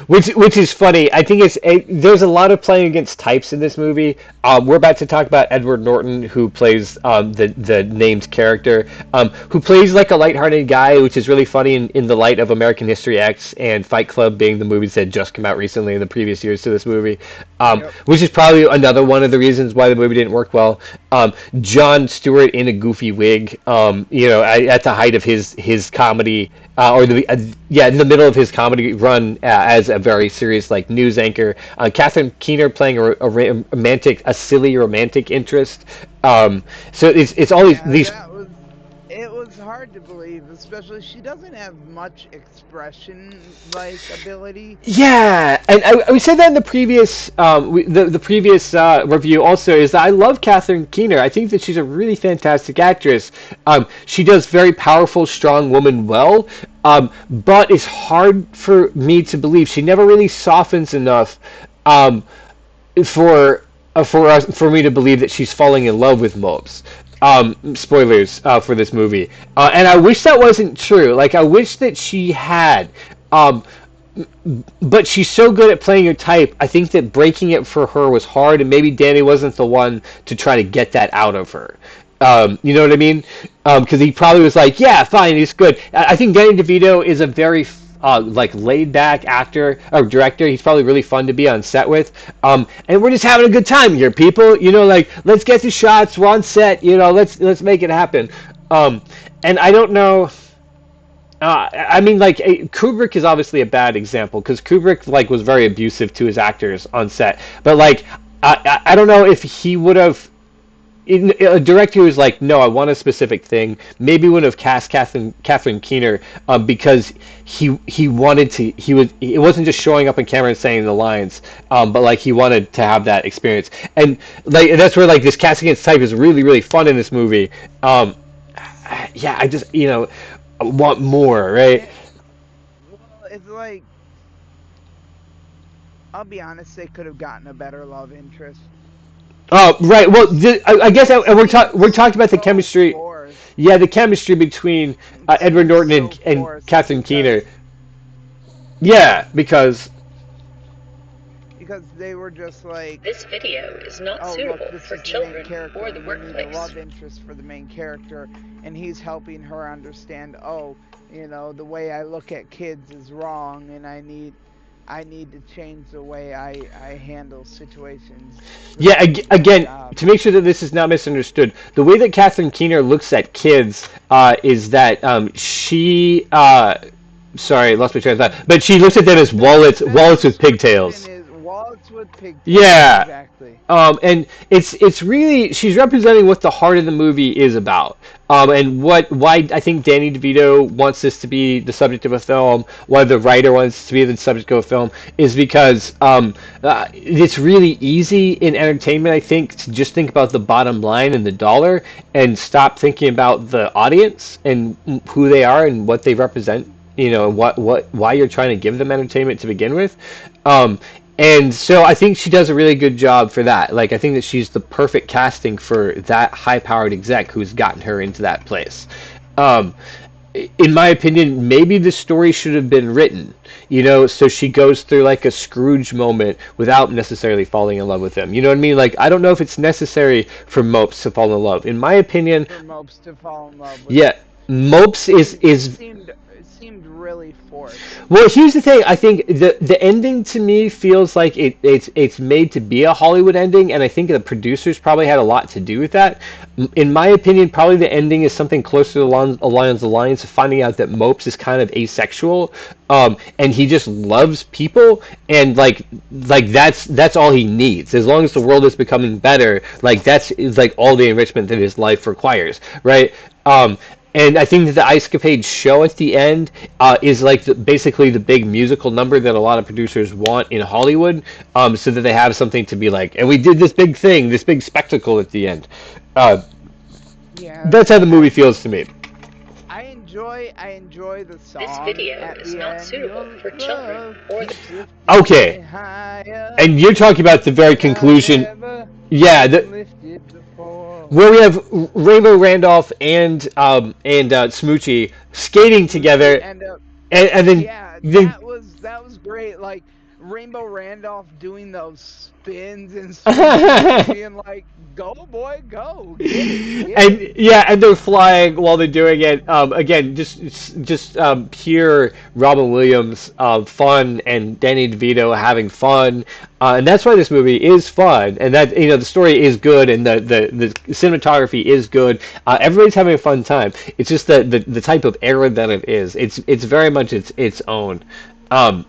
which is funny. I think there's a lot of playing against types in this movie. We're about to talk about Edward Norton, who plays the named character, who plays like a lighthearted guy, which is really funny in the light of American History X and Fight Club being the movies that had just come out recently in the previous years to this movie, Yep. which is probably another one of the reasons why the movie didn't work well. John Stewart in a goofy wig, at the height of his comedy, or yeah, in the middle of his comedy run, as a very serious like news anchor. Catherine Keener playing a silly romantic interest. So it's all Yeah, these. it was hard to believe, especially she doesn't have much expression like ability. Yeah, and we said that in the previous the previous review also, is that I love Catherine Keener. I think that she's a really fantastic actress. She does very powerful, strong woman well, but it's hard for me to believe she never really softens enough for for me to believe that she's falling in love with Mopes. Spoilers for this movie, and I wish that wasn't true. Like I wish that she had. Um, but she's so good at playing her type. I think that breaking it for her was hard, and maybe Danny wasn't the one to try to get that out of her. You know what I mean? Because he probably was like, "Yeah, fine, he's good." I think Danny DeVito is a very like laid back actor or director. He's probably really fun to be on set with. And we're just having a good time here, people. Like let's get the shots. We're on set. Let's make it happen. And I don't know. I mean, like Kubrick is obviously a bad example because Kubrick like was very abusive to his actors on set. But like, I don't know if he would have. A director who's like, no, I want a specific thing. Maybe would have cast Catherine Keener because he wanted to. It wasn't just showing up on camera and saying the lines, but like he wanted to have that experience. And like that's where like this casting against type is really really fun in this movie. Yeah, I just want more, right? Well, it's like, I'll be honest, they could have gotten a better love interest. Oh, right. Well, I guess we're She's talking about the so chemistry. forced. Yeah, the chemistry between Edward She's Norton so and forced Catherine Keener. because Yeah, because they were just like, This video is not oh look, suitable this for is the main children character, or the and we need a workplace. love interest for the main character, and he's helping her understand, oh, the way I look at kids is wrong, and I need to change the way I handle situations. yeah. Really good Again, job. to make sure that this is not misunderstood, the way that Catherine Keener looks at kids is that she. Sorry, I lost my train of thought. But she looks at them as Best wallets with description pigtails. is wallets with pigtails. Yeah. Exactly. And it's really she's representing what the heart of the movie is about. And why I think Danny DeVito wants this to be the subject of a film, why the writer wants to be the subject of a film, is because it's really easy in entertainment, I think, to just think about the bottom line and the dollar and stop thinking about the audience and who they are and what they represent. Why you're trying to give them entertainment to begin with. And so I think she does a really good job for that. Like I think that she's the perfect casting for that high-powered exec who's gotten her into that place. Um, in my opinion, maybe the story should have been written, so she goes through like a Scrooge moment without necessarily falling in love with him. You know what I mean? Like I don't know if it's necessary for Mopes to fall in love. In my opinion, For Mopes to fall in love with yeah, her. Mopes It seemed really forced. Well, here's the thing. I think the ending to me feels like it's made to be a Hollywood ending, and I think the producers probably had a lot to do with that. In my opinion, probably the ending is something closer to the lines of finding out that Mopes is kind of asexual, and he just loves people, and like that's all he needs. As long as the world is becoming better, like that's is like all the enrichment that his life requires, right? And I think that the Ice Capade show at the end is like basically the big musical number that a lot of producers want in Hollywood, so that they have something to be like, and we did this big thing, this big spectacle at the end. Uh, Yeah, that's how the movie I feels to me. I enjoy the song This video at is the not end. suitable Your for children love or the keeps lifting Okay, me higher and you're talking about the very than I've conclusion. ever Yeah, been lifted before. where we have Rainbow Randolph and Smoochy skating Smoochie together, end up and then Yeah, then that was great. Like Rainbow Randolph doing those spins and swings and being like, "Go, boy, go, get it, get it." And yeah, and they're flying while they're doing it. Again, just pure Robin Williams fun and Danny DeVito having fun, and that's why this movie is fun. And that the story is good and the cinematography is good. Everybody's having a fun time. It's just the type of era that it is. It's very much its own. Um,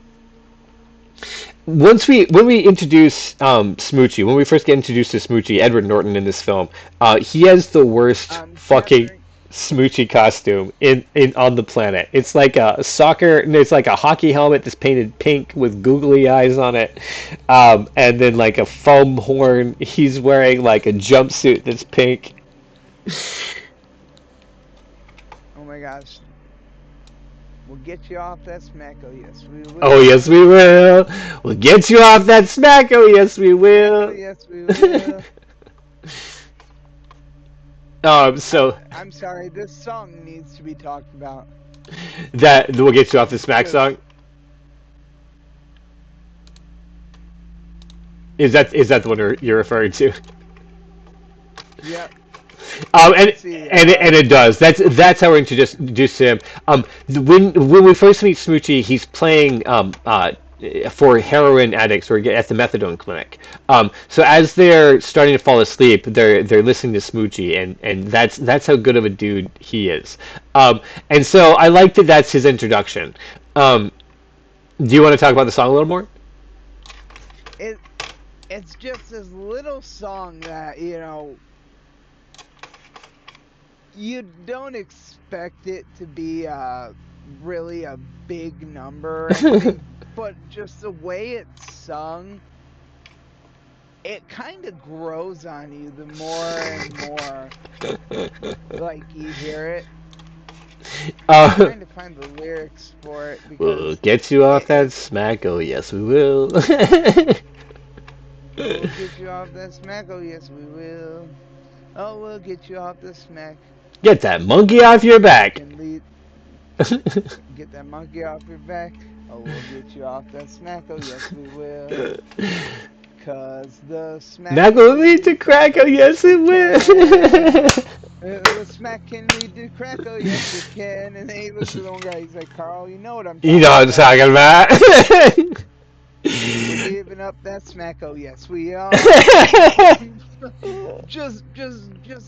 when we introduce Smoochy, when we first get introduced to Smoochy, Edward Norton in this film, he has the worst fucking Catherine, Smoochy costume in on the planet. It's like a soccer, no, it's like a hockey helmet that's painted pink with googly eyes on it, and then like a foam horn. He's wearing like a jumpsuit that's pink. oh my gosh, we'll get you off that smack. Oh yes, we Oh will. yes, we will. We'll get you off that smack. Oh yes, we Oh will. yes, we will. So I'm sorry, this song needs to be talked about. that will get you off the smack Just song. Is that the one you're referring to? yep. And Let's see. and it does. That's how we're introduced to him. When we first meet Smoochie, he's playing for heroin addicts or at the methadone clinic. So as they're starting to fall asleep, they're listening to Smoochie, and that's how good of a dude he is. And so I like that that's his introduction. Do you want to talk about the song a little more? It it's just this little song that you don't expect it to be really a big number or anything, but just the way it's sung, it kind of grows on you the more and more like you hear it. I'm Uh, trying to find the lyrics for it we'll because get you off it that smack. Oh yes, we will. we'll get you off that smack. Oh yes, we will. Oh, we'll get you off the smack. Get that monkey off your Smack back. and lead. Get that monkey off your back. Oh, we'll get you off that smack. Oh yes, we will. Cause the smack Not gonna can lead lead to to crack. crack. Oh Oh yes, yes, it it can. will. The smack can lead to crack. Oh yes, it can. And then he looks at the one guy. He's like, Carl, you know what I'm You know talking what I'm about. talking about. We're giving up that smack. Oh yes, we are. Just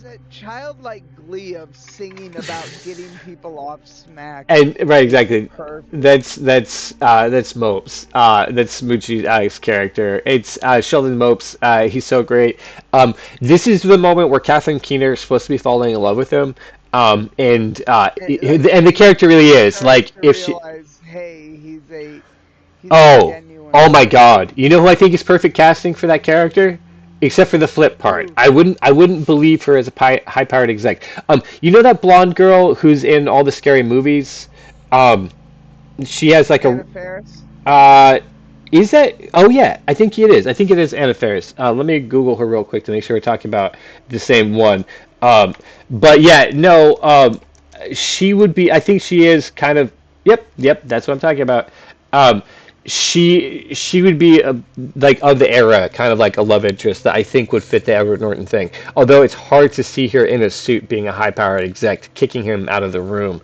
that childlike glee of singing about getting people off smack And right, is exactly. perfect. That's Mopes. That's Smoochie's character. It's Sheldon Mopes. He's so great. This is the moment where Catherine Keener is supposed to be falling in love with him. Like And the character really she is starts like to if she. realize, hey, he's a Oh, genuine oh my person. God! You know who I think is perfect casting for that character? Except for the flip part, Who? I wouldn't believe her as a high-powered exec. You know that blonde girl who's in all the scary movies? Um, she has like a Anna Faris? uh, is that? Oh yeah, I think it is. I think it is Anna Ferris. Let me Google her real quick to make sure we're talking about the same one. Um, but yeah, no. She would be. I think she is kind of. Yep, yep. That's what I'm talking about. Um, she would be like of the era, kind of like a love interest that I think would fit the Edward Norton thing. Although it's hard to see her in a suit being a high-powered exec, kicking him out of the room.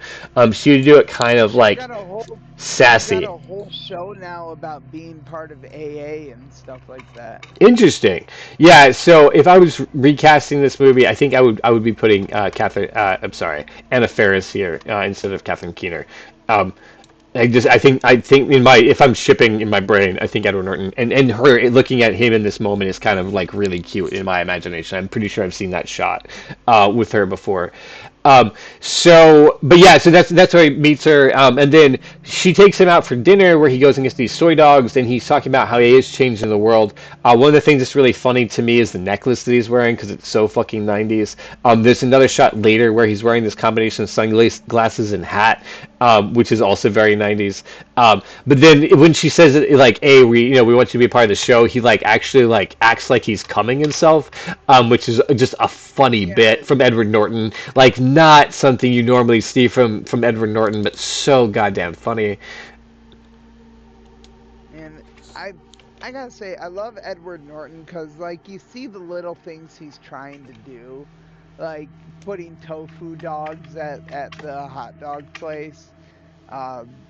She would do it kind of She's like got a whole she's got sassy. a whole show now about being part of AA and stuff like that. Interesting. Yeah, so if I was recasting this movie, I think I would be putting Catherine. I'm sorry, Anna Faris here instead of Catherine Keener. Um, I think in my if I'm shipping in my brain, I think Edward Norton and her looking at him in this moment is kind of like really cute in my imagination. I'm pretty sure I've seen that shot with her before. But yeah, so that's where he meets her, and then she takes him out for dinner, where he goes and gets these soy dogs, and he's talking about how he is changing the world. One of the things that's really funny to me is the necklace that he's wearing because it's so fucking 90s. There's another shot later where he's wearing this combination of sunglasses and hat, which is also very 90s. But then when she says it, like, "Hey, we want you to be a part of the show," he like actually like acts like he's coming himself, which is just a funny Yeah, bit from Edward Norton. Like not something you normally see from Edward Norton, but so goddamn funny. and I I gotta say, I love Edward Norton because, like, you see the little things he's trying to do, like putting tofu dogs at the hot dog place, um,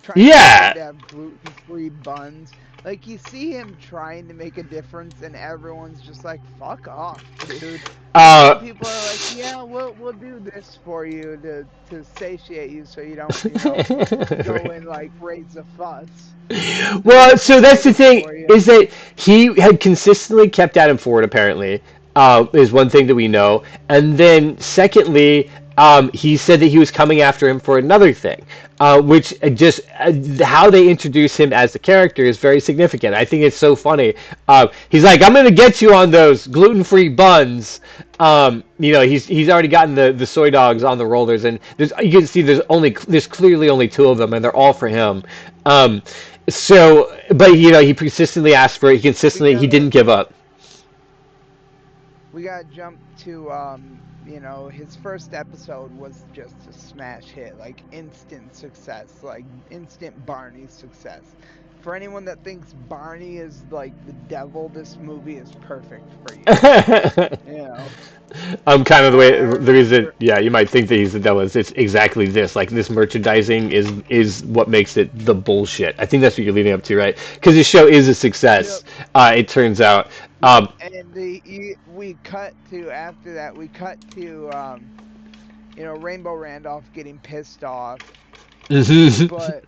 trying to get them Yeah. to have gluten-free buns. Like, you see him trying to make a difference, and everyone's just like, "Fuck off, dude." Like, Uh, some people are like, "Yeah, we'll do this for you to satiate you, so you don't, go and like raise a fuss. well, We'll so that's provide the it thing for you." is that he had consistently kept Adam Ford. Apparently, is one thing that we know. And then, secondly, he said that he was coming after him for another thing, which just how they introduce him as the character is very significant. I think it's so funny. He's like, "I'm going to get you on those gluten-free buns." He's already gotten the soy dogs on the rollers, and you can see there's clearly only two of them, and they're all for him. Um, but he persistently asked for it. We He gotta didn't give up. we gotta jump to his first episode was just a smash hit, like instant success, like instant Barney success. For anyone that thinks Barney is like the devil, this movie is perfect for you. You know, Kind of I the reason, remember. yeah, you might think that he's the devil is it's exactly this. Like this merchandising is what makes it the bullshit. I think that's what you're leading up to, right? Because the show is a Yep. success. It turns out. Yep. And we cut to after that. We cut to Rainbow Randolph getting pissed off, And but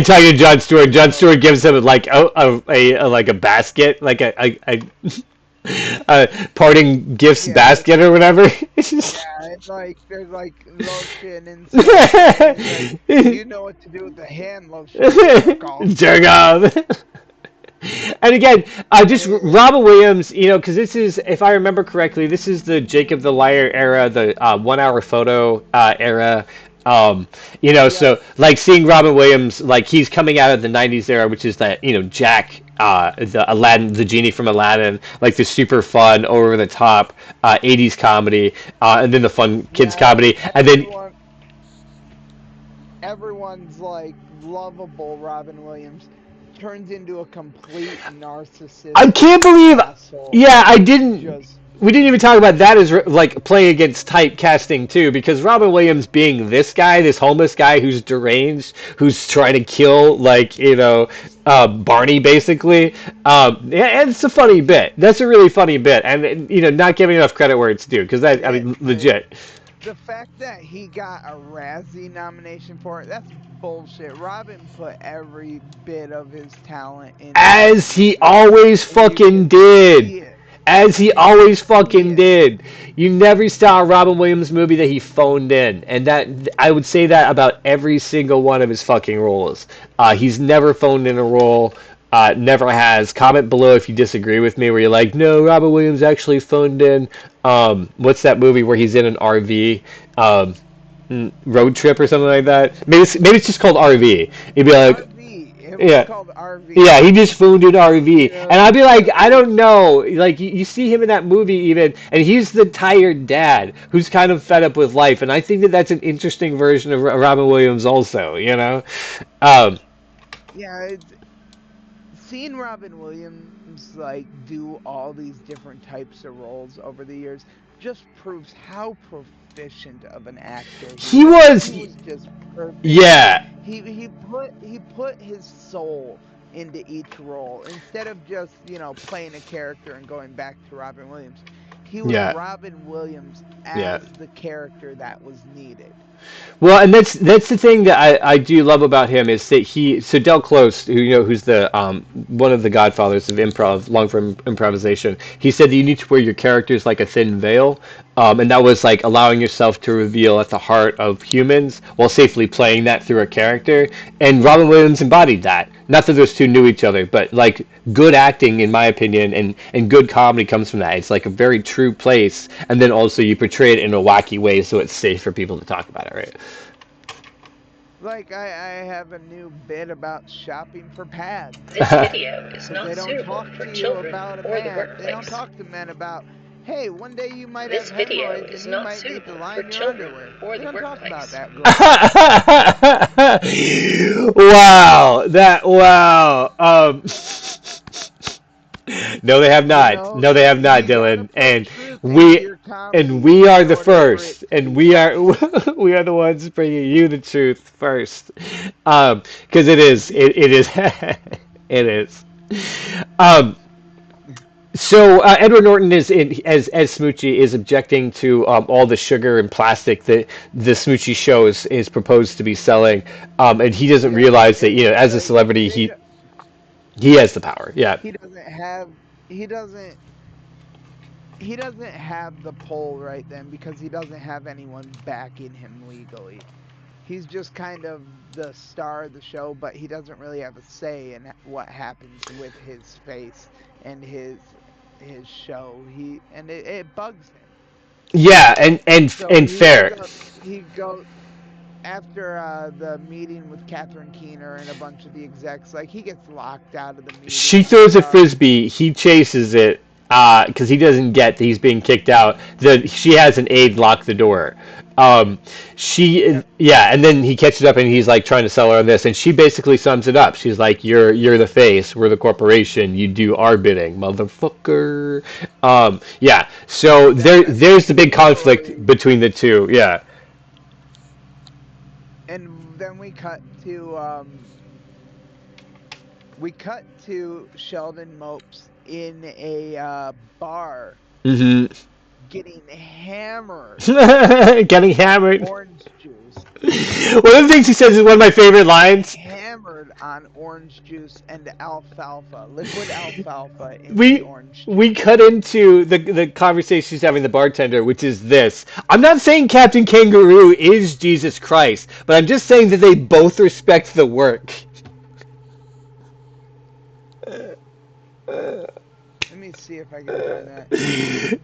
talking to John Stewart, you John know, Stewart gives him like like a basket, like a parting gifts yeah, basket or whatever. It's just yeah. It's like there's like lotion and stuff in it. And he's like, "You know what to do with the hand lotion, jerk off." jerk off. And again, just And Robin Williams, because this is, if I remember correctly, this is the Jacob the Liar era, the 1 hour photo era. yep, So like seeing Robin Williams, like he's coming out of the '90s era, which is that Jack, the Aladdin, the genie from Aladdin, like the super fun, over the top '80s comedy, and then the fun kids yeah. comedy, and then Everyone's like lovable Robin Williams turns into a complete I narcissistic can't believe. asshole. Yeah, I didn't. Just We didn't even talk about that as like playing against typecasting too, because Robin Williams being this guy, this homeless guy who's deranged, who's trying to kill Barney basically. Yeah, it's a funny bit. That's a really funny bit, and not giving enough credit where it's due, because that, I it, mean, it, legit. the fact that he got a Razzie nomination for it, that's bullshit. Robin put every bit of his talent into that As he movie, always and you fucking can did. see it. As he You can always see fucking it. did. You never saw a Robin Williams movie that he phoned in, and that I would say that about every single one of his fucking roles. He's never phoned in a role. Never has. Comment below if you disagree with me, where you're like, no, Robin Williams actually phoned in. What's that movie where he's in an RV? Road trip or something like that. Maybe it's just called RV. You'd be like, RV. It was yeah. called RV. Yeah, he just phoned in RV. And Yeah, I'd be like, I it, don't know. Like, you see him in that movie even, and he's the tired dad who's kind of fed up with life. And I think that that's an interesting version of Robin Williams also. Um, yeah. Seeing Robin Williams like do all these different types of roles over the years just proves how proficient of an actor he he was. was, He was just perfect. yeah, He put his soul into each role instead of just, playing a character and going back to Robin Williams. He was yeah, Robin Williams yeah. as the character that was needed. Well, and that's the thing that I do love about him is that Del Close, who's the one of the godfathers of improv, long form improvisation. He said that you need to wear your characters like a thin veil, and that was like allowing yourself to reveal at the heart of humans while safely playing that through a character. And Robin Williams embodied that. Not that those two knew each other, but like good acting, in my opinion, and good comedy comes from that. It's like a very true place, and then also you portray it in a wacky way, so it's safe for people to talk about it, right? Like I have a new bit about shopping for pads. This video is Because not they don't suitable talk for to you children about a or the man. They don't workplace. talk to men about, hey, one day you might have This video hemorrhoids is and you not might need to suitable line for your children underwear. or We the don't talk about workplace. that grown up. Wow, that wow. No, they have You not. know, No, they have not, you gotta Dylan. put truth into your comedy We are in the order for it first, to and be we are funny. we are the ones bringing you the truth first, because it is it is it is. Um, so Edward Norton is in as Smoochy is objecting to all the sugar and plastic that the Smoochy show is proposed to be selling, and he doesn't Yeah, realize that and as a like celebrity he has the power. Yeah. he doesn't have he doesn't he doesn't have the pull right then because he doesn't have anyone backing him legally. He's just kind of the star of the show, but he doesn't really have a say in what happens with his face and his show. It bugs him. Yeah, So and fair. he goes after the meeting with Catherine Keener and a bunch of the execs. Like he gets locked out of the meeting She and throws a stuff. frisbee. He chases it because he doesn't get that he's being kicked out. She has an aide lock the door. Yep. Yeah, and then he catches up and he's like trying to sell her on this, and she basically sums it up. She's like, "You're the face. We're the corporation. You do our bidding, motherfucker." Yeah. So That's there's the big conflict literally. between the two. Yeah. And then we cut to Sheldon Mopes in a bar Hmm. getting hammered Getting on hammered. orange juice. One of the things he says is one of my favorite Getting lines. hammered on orange juice and alfalfa, liquid alfalfa in the we orange we juice. cut into the conversation she's having with the bartender, which is this. I'm not saying Captain Kangaroo is Jesus Christ, but I'm just saying that they both respect the work. Let me see if I can find that.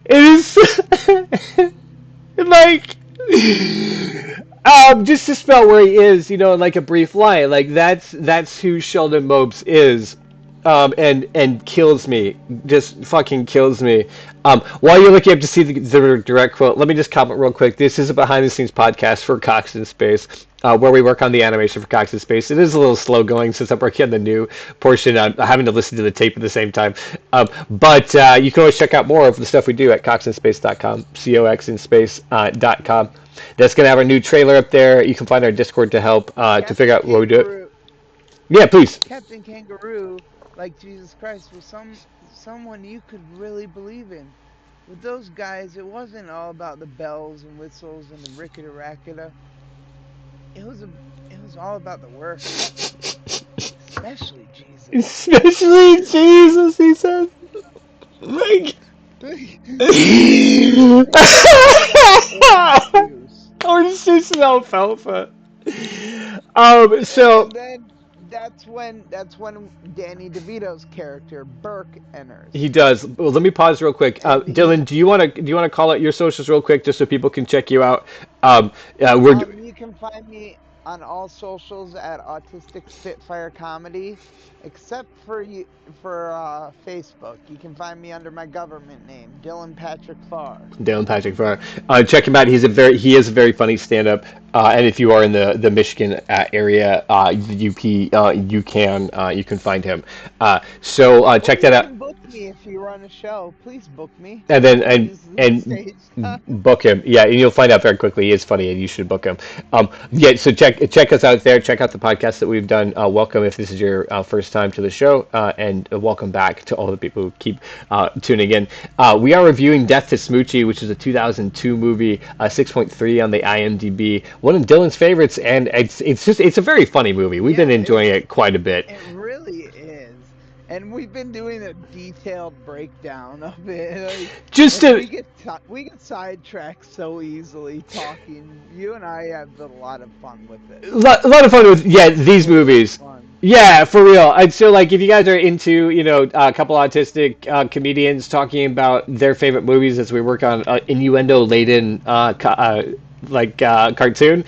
It is like just to spell where he is, in like a brief line, like that's who Sheldon Mopes is, and kills me, just fucking kills me. While you're looking up to see the direct quote, let me just comment real quick. This is a behind the scenes podcast for Cox in Space, where we work on the animation for Cox in Space. It is a little slow going since I'm working on the new portion. I'm having to listen to the tape at the same time. But you can always check out more of the stuff we do at coxinspace.com, coxinspace.com. That's going to have our new trailer up there. You can find our Discord to help to figure Captain out what we do it. Kangaroo, Yeah, please. Captain Kangaroo, like Jesus Christ, was someone you could really believe in. With those guys, it wasn't all about the bells and whistles and the rickety racketa. It was all about the work, especially Jesus. Especially Jesus, he says. Like. Hammered on orange juice. Orange juice and alfalfa. So And then that's when Danny DeVito's character Burke enters, he does. Well, let me pause real quick. and he Dylan, do you want to call out your socials real quick just so people can check you out? We're you can find me on all socials at Autistic Spitfire Comedy, except for Facebook. You can find me under my government name, Dylan Patrick Farr. Dylan Patrick Farr. Check him out. He is a very funny stand up. And if you are in the Michigan area, you can find him. So Or check you that out. can book me if you run a show. Please book me. And I then could use the and stage. book him. Yeah, and you'll find out very quickly. He is funny, and you should book him. Yeah, so check us out there. Check out the podcast that we've done. Welcome if this is your first time to the show, and welcome back to all the people who keep tuning in. We are reviewing Death to Smoochy, which is a 2002 movie, 6.3 on the IMDb. One of Dylan's favorites, and it's a very funny movie. We've been Yeah, enjoying it quite a bit. it really is. And we've been doing a detailed breakdown of it. Like, Just and to we get sidetracked so easily talking. You and I have a lot of fun with it. a lot of fun with these Way too movies. fun. Yeah, for real. And so, like, if you guys are into, a couple autistic comedians talking about their favorite movies as we work on innuendo-laden cartoon,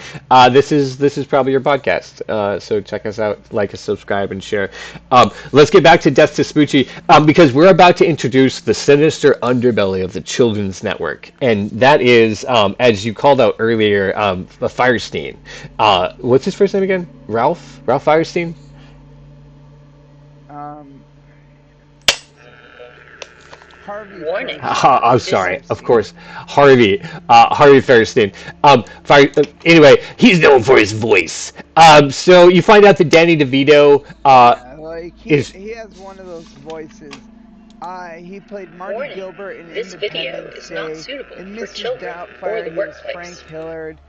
this is probably your podcast. So check us out, like us, subscribe, and share. Let's get back to Death to Smoochy, because we're about to introduce the sinister underbelly of the Children's Network, and that is, as you called out earlier, Fierstein. What's his first name again? Ralph Fierstein. Um, Harvey. Warning. I'm sorry, of course, Harvey Fierstein. Anyway, he's known for his voice. So you find out that Danny DeVito Yeah, like is. he has one of those voices. He played Marty Warning. Gilbert in This video Independence is not Day. suitable In for Mrs. children or Doubtfire, the he was workplace. Frank Hillard.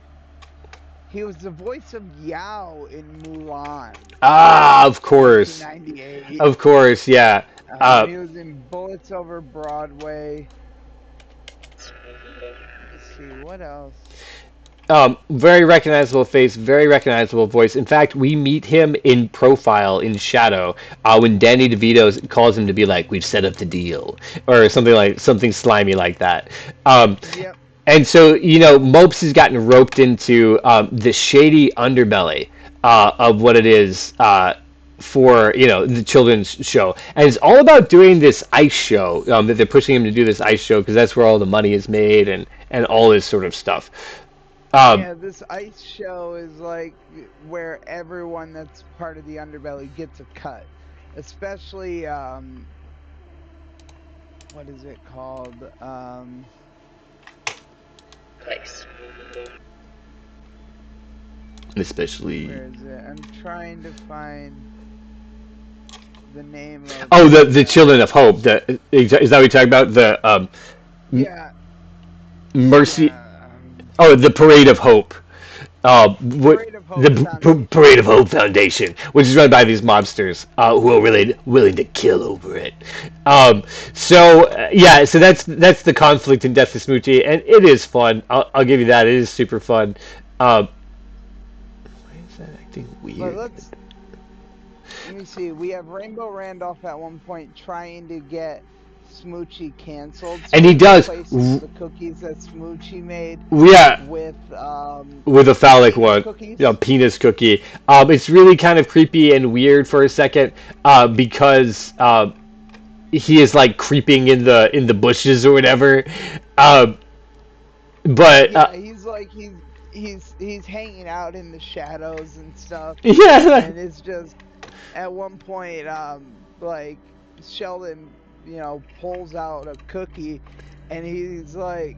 He was the voice of Yao in Mulan. Of course, 1998. of course, yeah. He was in Bullets Over Broadway. Let's see, what else? Very recognizable face, very recognizable voice. In fact, we meet him in profile in Shadow when Danny DeVito calls him to be like, "We've set up the deal," or something slimy like that. Yep. And so, Mopes has gotten roped into the shady underbelly of what it is for, the children's show. And it's all about doing this ice show, that they're pushing him to do this ice show because that's where all the money is made and all this sort of stuff. Yeah, this ice show is like where everyone that's part of the underbelly gets a cut. Especially, what is it called? Place. Especially. Where is it? I'm trying to find the name of The Children of Hope. Is that what you're talking about? The yeah. Mercy. Yeah, The Parade of Hope. Parade of Hope Foundation. Parade of Hope Foundation, which is run by these mobsters who are really willing to kill over it. So that's the conflict in Death to Smoochy, and it is fun. I'll give you that. It is super fun. Why is that acting weird? Let me see. We have Rainbow Randolph at one point trying to get Smoochy canceled. So And he does. replaces the cookies that Smoochy made Yeah, with with a phallic one, cookies. penis cookie. It's really kind of creepy and weird for a second, because he is like creeping in the bushes or whatever. But Yeah, he's like he's hanging out in the shadows and stuff. yeah, And it's just at one point like Sheldon, pulls out a cookie and he's like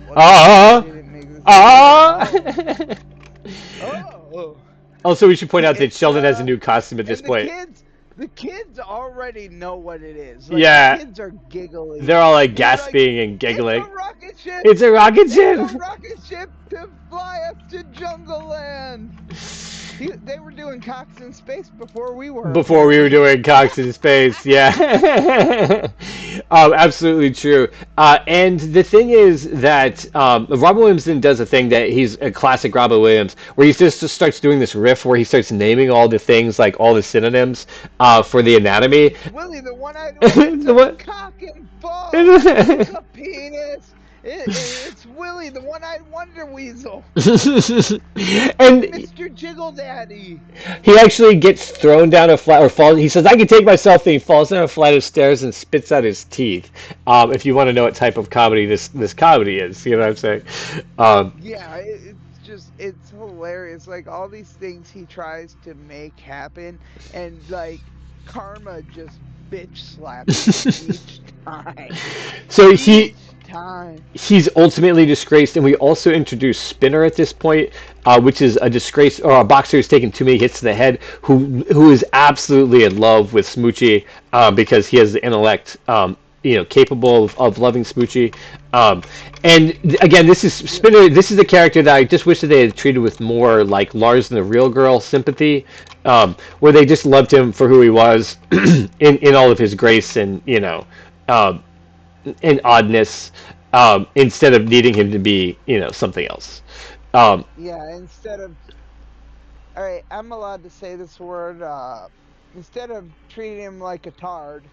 what Ah, the didn't make this oh. Also, we should point out that It's, Sheldon has a new costume at this And point. the kids already know what it is. Like, Yeah. the kids are giggling. They're all like They're like, gasping and giggling. It's a rocket ship. It's a rocket It's ship. a rocket ship to fly us to Jungle Land. They were doing Cox in space before we were. Before we were doing Cox in space, yeah. Absolutely true. And the thing is that Robin Williams then does a thing that he's a classic Robin Williams, where he just starts doing this riff where he starts naming all the things, like all the synonyms for the anatomy. Willie, the one-eyed one, The one- cock and balls. It's a penis. It's Willie, the one-eyed wonder weasel. And Mr. Jiggle Daddy. he actually gets thrown down a flight, or falls. He says, "I can take myself," and he falls down a flight of stairs and spits out his teeth. If you want to know what type of comedy this comedy is, you know what I'm saying? Yeah, it's hilarious. Like, all these things he tries to make happen, and, like, karma just bitch slaps him each time. So Each time. he's ultimately disgraced, and we also introduce Spinner at this point, which is a disgrace, or a boxer who's taken too many hits to the head, who is absolutely in love with Smoochy, because he has the intellect, capable of loving Smoochy. And again, this is Spinner. This is a character that I just wish that they had treated with more like Lars and the Real Girl sympathy, where they just loved him for who he was, in all of his grace and and oddness, instead of needing him to be something else. Yeah, instead of... Alright, I'm allowed to say this word. Instead of treating him like a tard.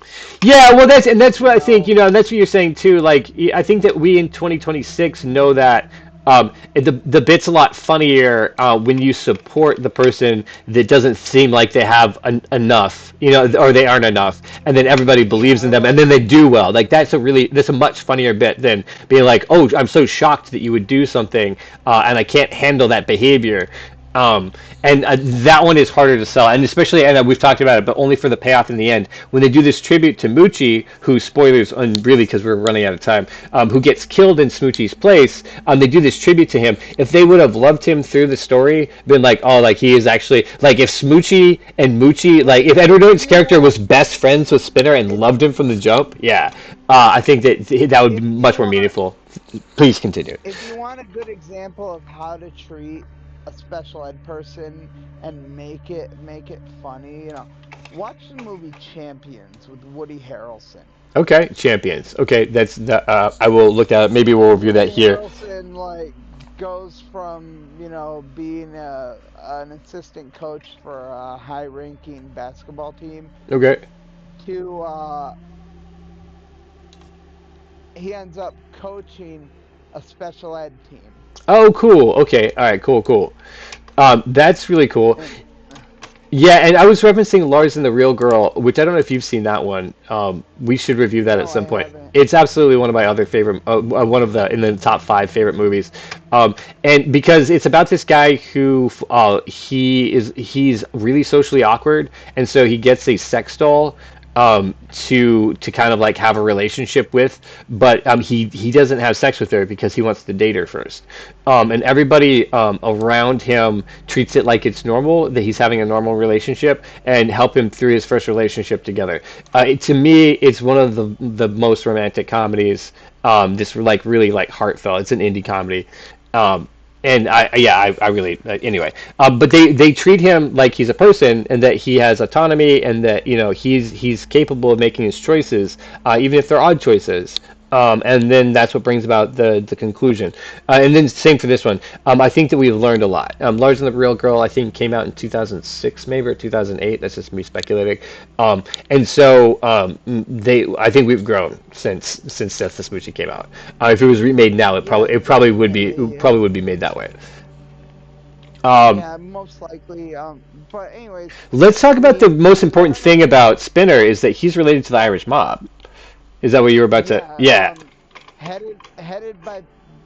Yeah, well, that's what I think. That's what you're saying too. Like, I think that we in 2026 know that The bit's a lot funnier when you support the person that doesn't seem like they have enough, or they aren't enough, and then everybody believes Yeah, in them, and then they do well. Like that's a much funnier bit than being like, oh, I'm so shocked that you would do something, and I can't handle that behavior. And that one is harder to sell, and especially, and we've talked about it, but only for the payoff in the end when they do this tribute to Moochie, who spoilers, and really because we're running out of time, who gets killed in Smoochie's place. They do this tribute to him. If they would have loved him through the story, been like, oh, like he is actually like if Smoochie and Moochie, like if Edward Norton's character was best friends with Spinner and loved him from the jump, yeah, I think that would be much more meaningful. Please continue. if you want a good example of how to treat a special ed person and make it funny, watch the movie Champions with Woody Harrelson. Okay, Champions. Okay, that's the. I will look at it. Maybe we'll review that Woody here. Harrelson goes from being an assistant coach for a high-ranking basketball team Okay. to he ends up coaching a special ed team. Oh, cool. Okay. All right. Cool. Cool. That's really cool. And Yeah, and I was referencing Lars and the Real Girl, which I don't know if you've seen that one. We should review that at no, I some point. haven't. It's absolutely one of my other favorite, one of the in the top five favorite movies, and because it's about this guy who he's really socially awkward, and so he gets a sex doll to kind of like have a relationship with, but he doesn't have sex with her because he wants to date her first, and everybody around him treats it like it's normal that he's having a normal relationship and help him through his first relationship together. To me, it's one of the most romantic comedies. This like really like heartfelt. It's an indie comedy. Um, and I really anyway. But they treat him like he's a person and that he has autonomy and that he's capable of making his choices, even if they're odd choices. And then that's what brings about the conclusion. And then same for this one. I think that we've learned a lot. Lars and the Real Girl, I think, came out in 2006 maybe or 2008. That's just me speculating. And so I think we've grown since Death to Smoochy came out. If it was remade now, Yeah, it definitely. probably would be made that way. Um, Yeah, most likely. But anyways, let's talk about the most I important don't know. thing about Spinner is that he's related to the Irish mob. Is that what you were about to? Yeah, Yeah. headed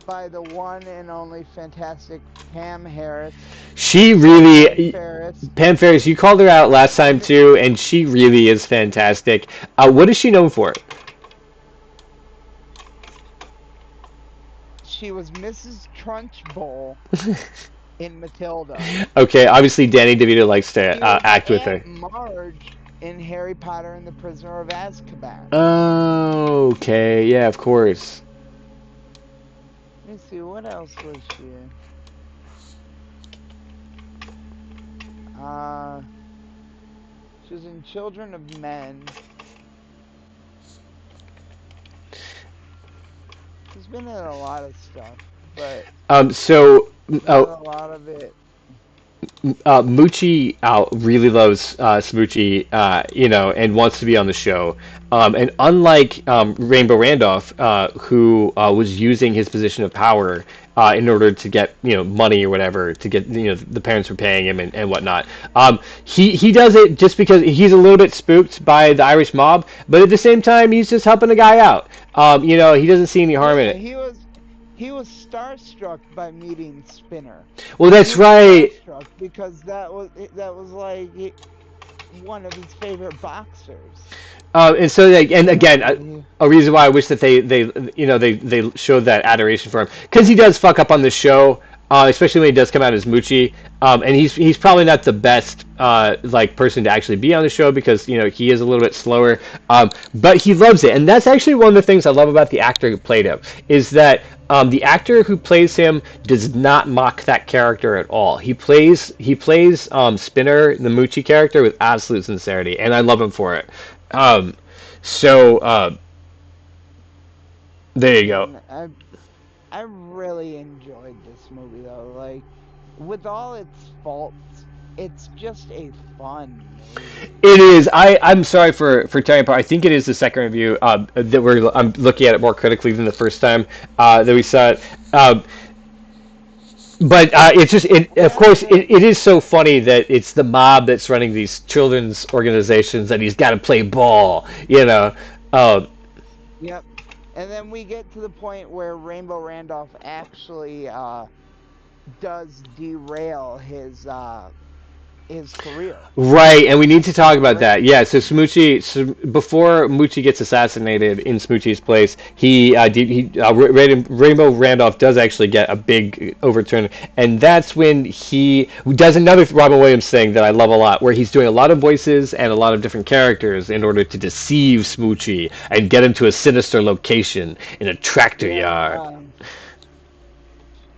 by the one and only fantastic Pam Harris, She Pam really, Ferris. Pam Ferris, you called her out last time too, and she really is fantastic. What is she known for? She was Mrs. Trunchbull in Matilda. Okay, obviously Danny DeVito likes to She was act with her. Aunt Marge in Harry Potter and the Prisoner of Azkaban. Oh, okay, yeah, of course. Let me see, what else was she in? Uh, she was in Children of Men. She's been in a lot of stuff, but So, not a lot of it. Moochie really loves Smoochy, and wants to be on the show. And unlike Rainbow Randolph, who was using his position of power in order to get money or whatever to get the parents were paying him and whatnot, he does it just because he's a little bit spooked by the Irish mob, but at the same time he's just helping a guy out. He doesn't see any harm in Yeah, it. he was starstruck by meeting Spinner. Well, He that's was right. starstruck because that was like one of his favorite boxers. And so, like, and again, And a reason why I wish that they showed that adoration for him because he does fuck up on the show, especially when he does come out as Moochie. And he's probably not the best like person to actually be on the show because he is a little bit slower. But he loves it, and that's actually one of the things I love about the actor who played him is that the actor who plays him does not mock that character at all. He plays Spinner, the Moochie character, with absolute sincerity, and I love him for it. Um, so there you go. and I really enjoyed this movie though. Like with all its faults, it's just a fun movie. It is. I'm sorry for tearing apart. I think it is the second review I'm looking at it more critically than the first time that we saw it. But it's just it. Of Yeah, course, it is so funny that it's the mob that's running these children's organizations, and he's got to play ball. Uh, yep. And then we get to the point where Rainbow Randolph actually does derail his career. Right, and we need to talk about Right? that. Yeah, before Smoochie gets assassinated in Smoochie's place, Rainbow Randolph does actually get a big overturn, and that's when he does another Robin Williams thing that I love a lot, where he's doing a lot of voices and a lot of different characters in order to deceive Smoochie and get him to a sinister location in a tractor Yeah, yard.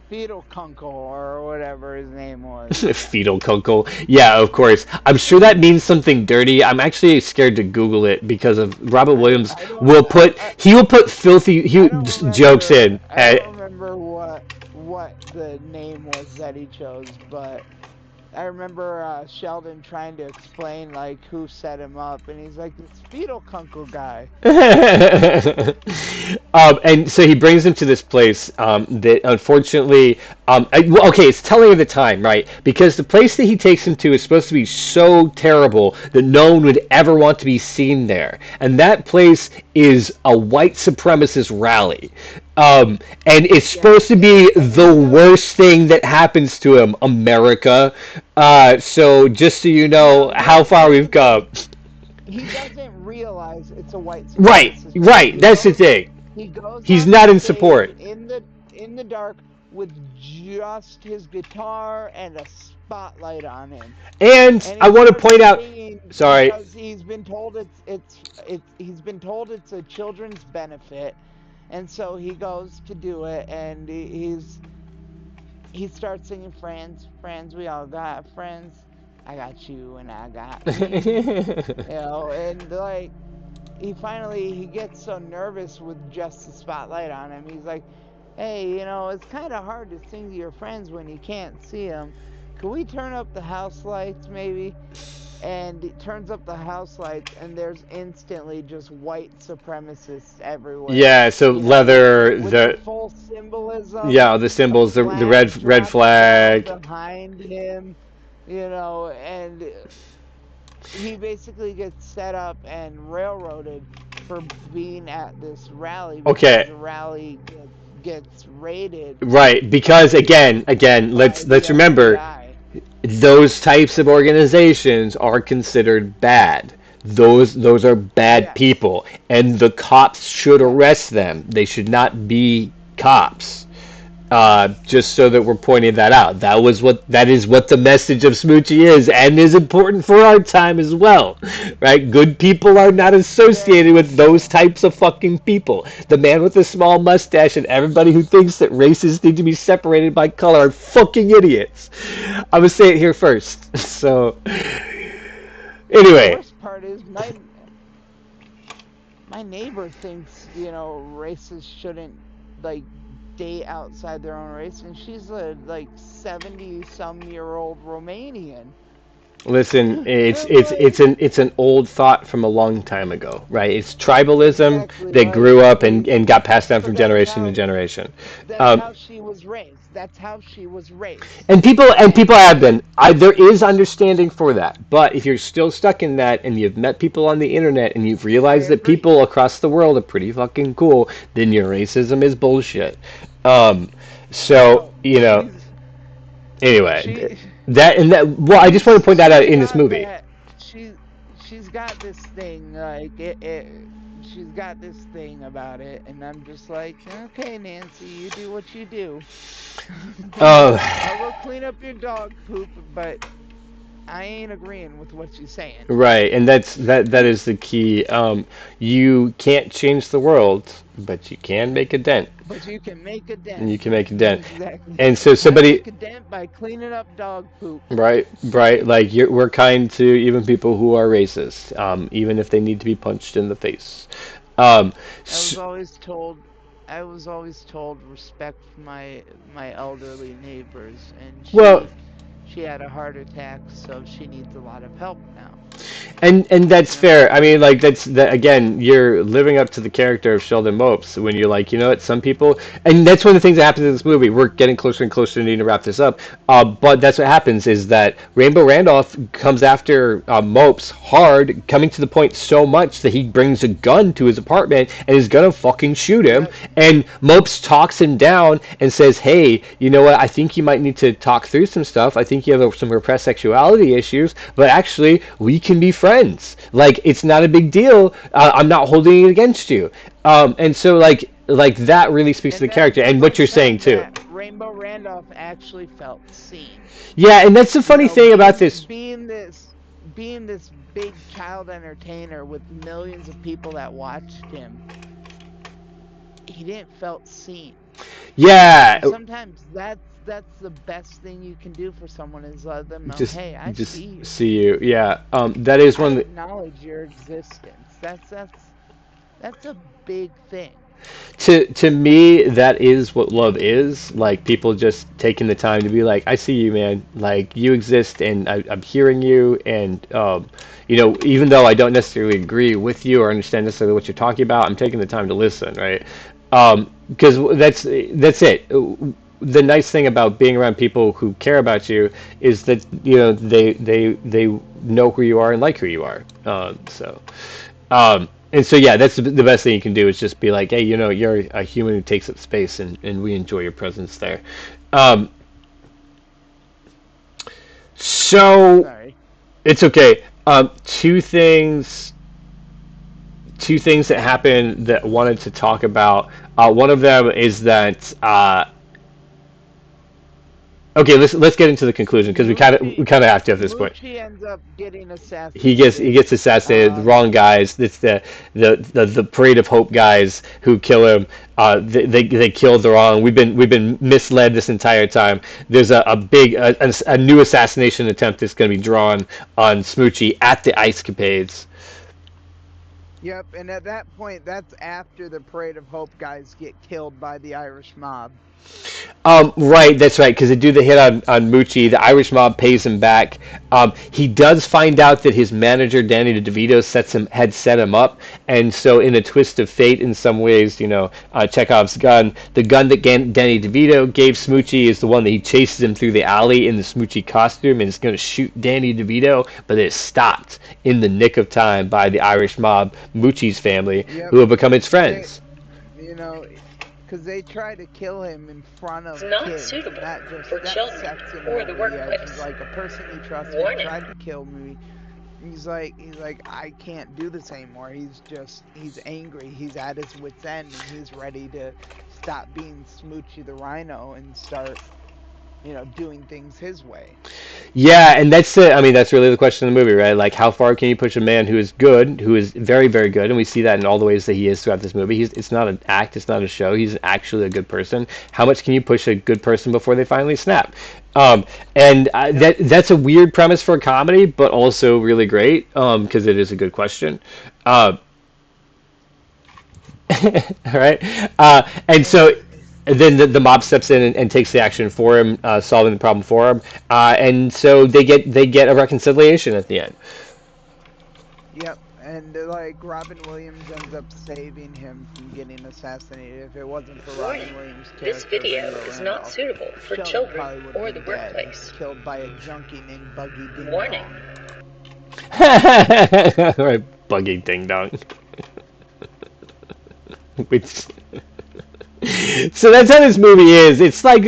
Fetal Kunkel or whatever his name was. Fetal kunkel. Yeah, of course. I'm sure that means something dirty. I'm actually scared to Google it because of Robert Williams I don't will put he will put filthy I don't jokes remember in. I don't remember what the name was that he chose, but I remember Sheldon trying to explain like who set him up, and he's like this Fetal Kunkel guy. And so he brings him to this place that unfortunately, well, okay, it's telling of the time, right? Because the place that he takes him to is supposed to be so terrible that no one would ever want to be seen there. And that place is a white supremacist rally. And it's Yeah, supposed to be the worst thing that happens to him, America. So just so you know no, how far here's we've the thing. come. He doesn't realize it's a white Right, supremacist rally. right. That's the thing. He goes He's on the not in stage support. in the dark with just his guitar and a spotlight on him. And And I he want to starts point out, singing sorry, because he's been told he's been told it's a children's benefit, and so he goes to do it, and he starts singing friends, friends, we all got friends. I got you and I got me. And like he gets so nervous with just the spotlight on him. He's like, "Hey, it's kind of hard to sing to your friends when you can't see them. Can we turn up the house lights maybe?" And it turns up the house lights, and there's instantly just white supremacists everywhere. yeah. So With leather, the the full symbolism, yeah, the the symbols, the flag red drops down flag. behind him, and he basically gets set up and railroaded for being at this rally because Okay, the rally gets raided right. Because again, by the let's remember FBI. those types of organizations are considered bad. Those are bad Yes. people, and the cops should Yep. arrest them. They should not be cops. Just so that we're pointing that out. That is what the message of Smoochie is, and is important for our time as well, right? Good people are not Very associated much with those so. types of fucking people. The man with the small mustache and everybody who thinks that races need to be separated by color are fucking idiots. I'm gonna say it here first. So, The anyway, worst part is my neighbor thinks races shouldn't like date outside their own race, and she's a like 70-some-year-old Romanian. listen, it's I'm it's like, it's an it's an old thought from a long time ago, right? It's tribalism exactly, that like grew up it, and got passed down so from generation to generation. that's Um, how she was raised. That's how she was raised. and people And have been. There is understanding for that, but if you're still stuck in that, and you've met people on the internet, and you've I realized that agree. people across the world are pretty fucking cool, then your racism is bullshit. Um, so No, anyway, she well, I just want to point that out she's in this got movie. that she's got this thing like she's got this thing about it, and I'm just like, okay, Nancy, you do what you do. Uh, I'll go clean up your dog poop, but I ain't agreeing with what you're saying. Right, and that is the key. You can't change the world, but you can make a dent. But you can make a And dent. you can make a dent. Exactly. And so I somebody, make a dent by cleaning up dog poop. right, like we're kind to even people who are racist, even if they need to be punched in the face. Um, I was s always told I was always told respect my elderly neighbors, and well, she had a heart attack, so she needs a lot of help now. And that's You know, fair. I mean, like that's that again. You're living up to the character of Sheldon Mopes when you're like, you know what? Some people, and that's one of the things that happens in this movie. We're getting closer and closer to needing to wrap this up. But that's what happens is that Rainbow Randolph comes after Mopes hard, coming to the point so much that he brings a gun to his apartment and is gonna fucking shoot him. yep. And Mopes talks him down and says, "Hey, you know what? I think you might need to talk through some stuff. I think you have some repressed sexuality issues, but actually, we can be friends. Like, it's not a big deal. I'm not holding it against you." And so, like that really speaks to And the that's character the and what you're first saying time too. that Rainbow Randolph actually felt seen. Yeah, and that's the You funny know, thing about this. being this big child entertainer with millions of people that watched him, he didn't felt seen. Yeah, And sometimes that's the best thing you can do for someone is let them know, just hey, I just see you. see you. Yeah, that is I one of the. acknowledge your existence. That's a big thing. To me, that is what love is. Like people just taking the time to be like, I see you, man. Like you exist, and I'm hearing you. And you know, even though I don't necessarily agree with you or understand necessarily what you're talking about, I'm taking the time to listen, right? Because that's it. The nice thing about being around people who care about you is that you know they know who you are and like who you are. And so yeah, that's the best thing you can do is just be like, hey, you know, you're a human who takes up space, and we enjoy your presence there. Um, so Sorry. it's okay. Two things that happened that I wanted to talk about. One of them is that okay, let's get into the conclusion because we Smoochy kind of have to at this point. Smoochy ends up getting He assassinated. gets assassinated. The wrong guys. It's the Parade of Hope guys who kill him. They killed the wrong. We've been misled this entire time. There's a big a new assassination attempt that's going to be drawn on Smoochy at the Ice Capades. Yep, and at that point, that's after the Parade of Hope guys get killed by the Irish mob. Right, that's right, because they do the hit on Moochie. The Irish mob pays him back. He does find out that his manager, Danny DeVito, had set him up. And so, in a twist of fate, in some ways, you know, Chekhov's gun, the gun that Danny DeVito gave Smoochy is the one that he chases him through the alley in the Smoochy costume and is going to shoot Danny DeVito, but it's stopped in the nick of time by the Irish mob, Moochie's family, Yep, who have become its they, friends. you know, because they try to kill him in front of Not kids. suitable for That children sets him or over the the edge. He's workplace. like a person he trusted Warning. tried to kill me. He's like I can't do this anymore. He's angry. He's at his wit's end, and he's ready to stop being Smoochy the Rhino and start, doing things his way. Yeah, and that's it. I mean, that's really the question in the movie, right? Like, how far can you push a man who is good, who is very, very good, and we see that in all the ways that he is throughout this movie. It's not an act, it's not a show. He's actually a good person. How much can you push a good person before they finally snap? And that's a weird premise for a comedy, but also really great because it is a good question. Uh, all right, and And so then the mob steps in and takes the action for him, solving the problem for him, and so they get a reconciliation at the end. yep, and like Robin Williams ends up saving him from getting assassinated. If it wasn't for Warning. Robin Williams' This character, video Rainbow is not Randolph, suitable for Sheldon children probably would or have the been dead, workplace. killed by a junkie named Buggy Ding Warning. Dong. Right, Buggy ding dong. Which so that's how this movie is. It's like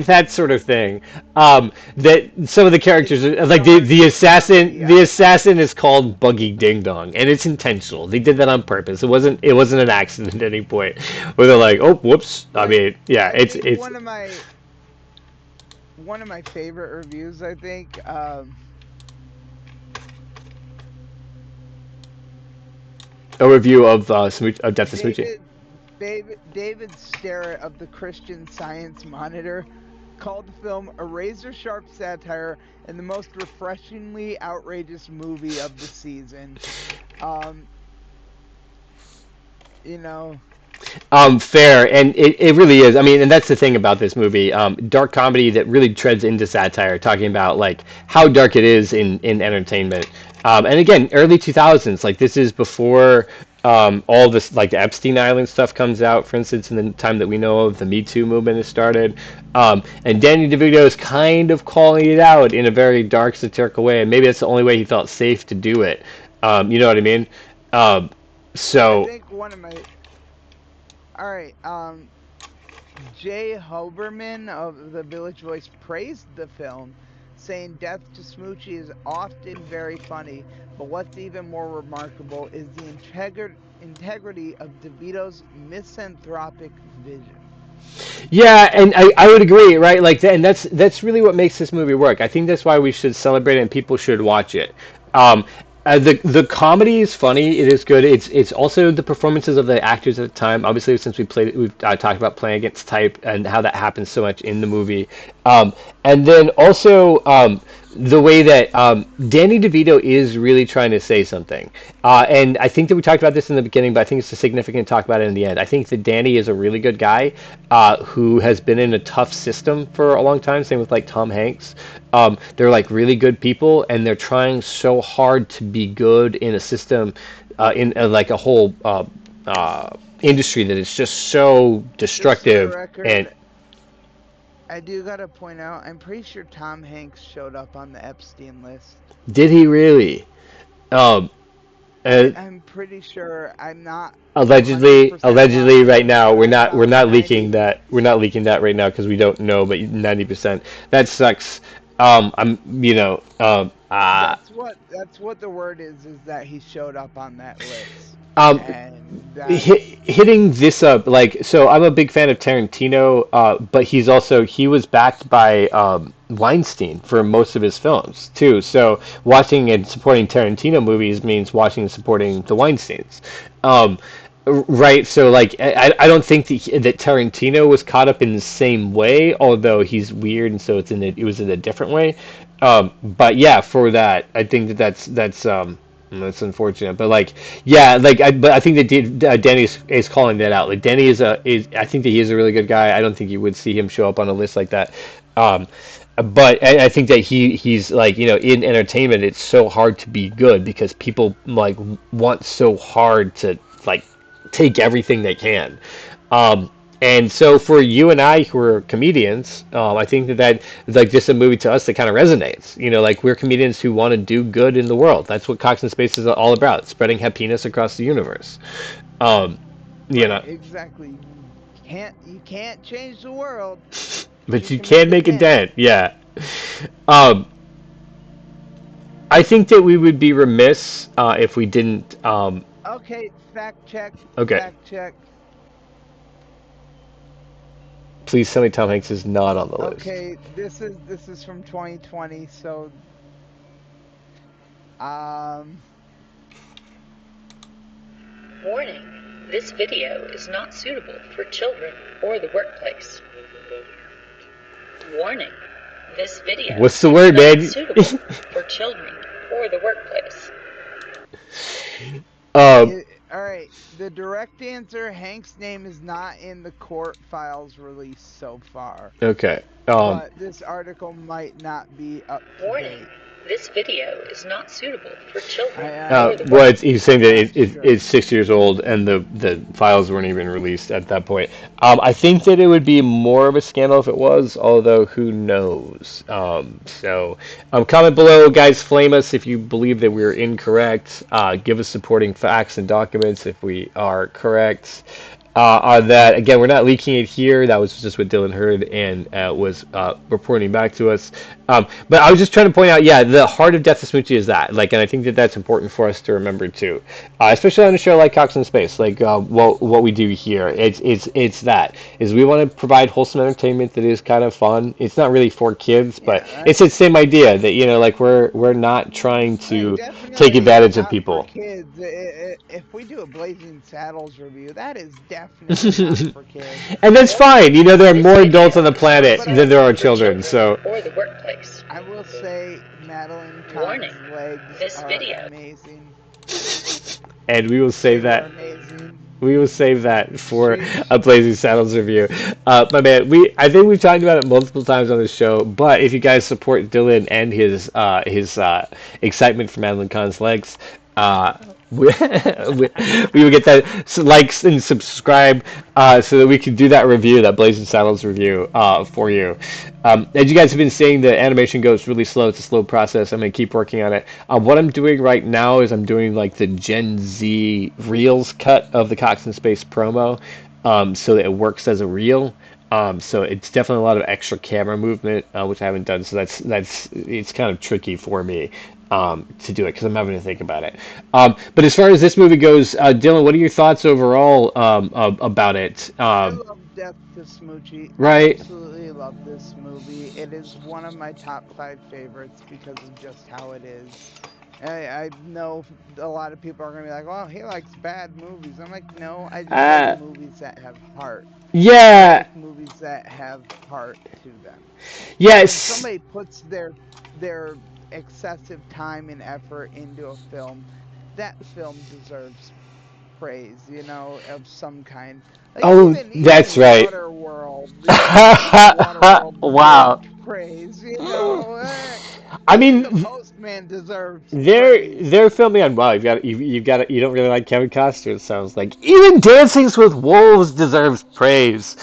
that sort of thing. That some of the characters are like the assassin. The assassin is called Buggy Ding Dong, and it's intentional. They did that on purpose. It wasn't an accident at any point where they're like, oh, whoops. I mean, yeah, I it's think it's one of my favorite reviews. I think a review of of Death of Smoochie. David Starrett of the Christian Science Monitor called the film a razor-sharp satire and the most refreshingly outrageous movie of the season. You know, Fair, and it really is. I mean, and that's the thing about this movie. Dark comedy that really treads into satire, talking about like how dark it is in entertainment. And again, early 2000s, like this is before all this like the Epstein Island stuff comes out. For instance, in the time that we know of, the Me Too movement has started, and Danny DeVito is kind of calling it out in a very dark, satirical way. And maybe that's the only way he felt safe to do it. You know what I mean? Um, I so. think one of my all right. Jay Hoberman of the Village Voice praised the film, saying Death to Smoochy is often very funny, but what's even more remarkable is the integrity of DeVito's misanthropic vision. Yeah, and I would agree, right? Like, and that's really what makes this movie work. I think that's why we should celebrate it and people should watch it. Um, the comedy is funny. It is good. It's also the performances of the actors at the time. Obviously, since we've talked about playing against type and how that happens so much in the movie. And then also the way that Danny DeVito is really trying to say something. And I think that we talked about this in the beginning, but I think it's significant to talk about it in the end. I think that Danny is a really good guy who has been in a tough system for a long time. Same with like Tom Hanks. They're like really good people, and they're trying so hard to be good in a system, in like a whole industry that is just so Just for the destructive. And record, I do gotta point out, I'm pretty sure Tom Hanks showed up on the Epstein list. did he really? Um, uh, I'm pretty sure. I'm not Allegedly, 100% allegedly, right positive, now but I we're found not leaking 90. that right now because we don't know, but 90% that sucks. I'm That's what the word is that he showed up on that list, um and that's hitting this up like so. I'm a big fan of Tarantino, but he was backed by Weinstein for most of his films too. So watching and supporting Tarantino movies means watching and supporting the Weinsteins. Um, Right, so like I don't think that Tarantino was caught up in the same way, although he's weird and so it was in a different way. But yeah, for that, I think that's unfortunate. But like yeah, but I think that Danny is calling that out. Like Danny is I think that he is a really good guy. I don't think you would see him show up on a list like that. Um, but I think that he's like in entertainment, it's so hard to be good because people like want so hard to like take everything they can. Um, and so for you and I who are comedians, I think that is like just a movie to us that kind of resonates. Like we're comedians who want to do good in the world. That's what Cox and Space is all about, spreading happiness across the universe. Um, you right. know, Exactly. You can't change the world, but but you you can make can a make a dent. dent. Yeah. Um, I think that we would be remiss if we didn't. Okay, fact check. Okay, Fact check. please tell me Tom Hanks is not on the list. Okay, this is from 2020. So, um, Warning, this video is not suitable for children or the workplace. Warning, this video What's the is word, not man? suitable for children or the workplace. um, all right. The direct answer: Hank's name is not in the court files released so far, okay. but this article might not be up to Warning, date. this video is not suitable for children I or the Well, he's workplace. saying I'm that not it's sure. 6 years old and the files weren't even released at that point. I think that it would be more of a scandal if it was, although who knows? Comment below, guys. Flame us if you believe that we're incorrect. Give us supporting facts and documents if we are correct. On that, again, we're not leaking it here. That was just what Dylan heard and was reporting back to us. But I was just trying to point out, yeah, the heart of Death to Smoochie is that, like, and I think that that's important for us to remember too, especially on a show like Cox and Space, like what we do here. It's that is we want to provide wholesome entertainment that is kind of fun. It's not really for kids, but Yeah, it's the same idea that like we're not trying right. to take Definitely advantage of not for people. kids. If we do a Blazing Saddles review, that is definitely not for kids. And that's fine. There are This more adults video on the is not planet But than there suitable are for children. children So, or the workplace. I will say Madeline Warning, Kahn's legs this are video. amazing. and we will say They were that. amazing. We will save that for Sheesh. a Blazing Saddles review. My man, I think we've talked about it multiple times on the show, but if you guys support Dylan and his excitement for Madeline Kahn's legs, we, we, we will get that likes and subscribe so that we can do that review, that Blazing Saddles review for you. As you guys have been seeing, the animation goes really slow. It's a slow process. I'm going to keep working on it. What I'm doing right now is I'm doing like the Gen Z Reels cut of the Cox and Space promo, so that it works as a reel. So it's definitely a lot of extra camera movement, which I haven't done. So that's it's kind of tricky for me to do it because I'm having to think about it. But as far as this movie goes, Dylan, what are your thoughts overall about it? I love Death to Smoochy. Right. Absolutely love this movie. It is one of my top 5 favorites because of just how it is. I know a lot of people are going to be like, well, he likes bad movies. I'm like, no, I just like movies that have heart. I Yeah. like movies that have heart to them. When Yes. somebody puts their excessive time and effort into a film, that film deserves praise, of some kind. Like Oh, even that's right. Waterworld, Waterworld Wow. deserved praise, I even The mean, Postman deserves they're praise. they're filming on. Wow, you've got you don't really like Kevin Costner. It sounds like even Dancings with Wolves deserves praise.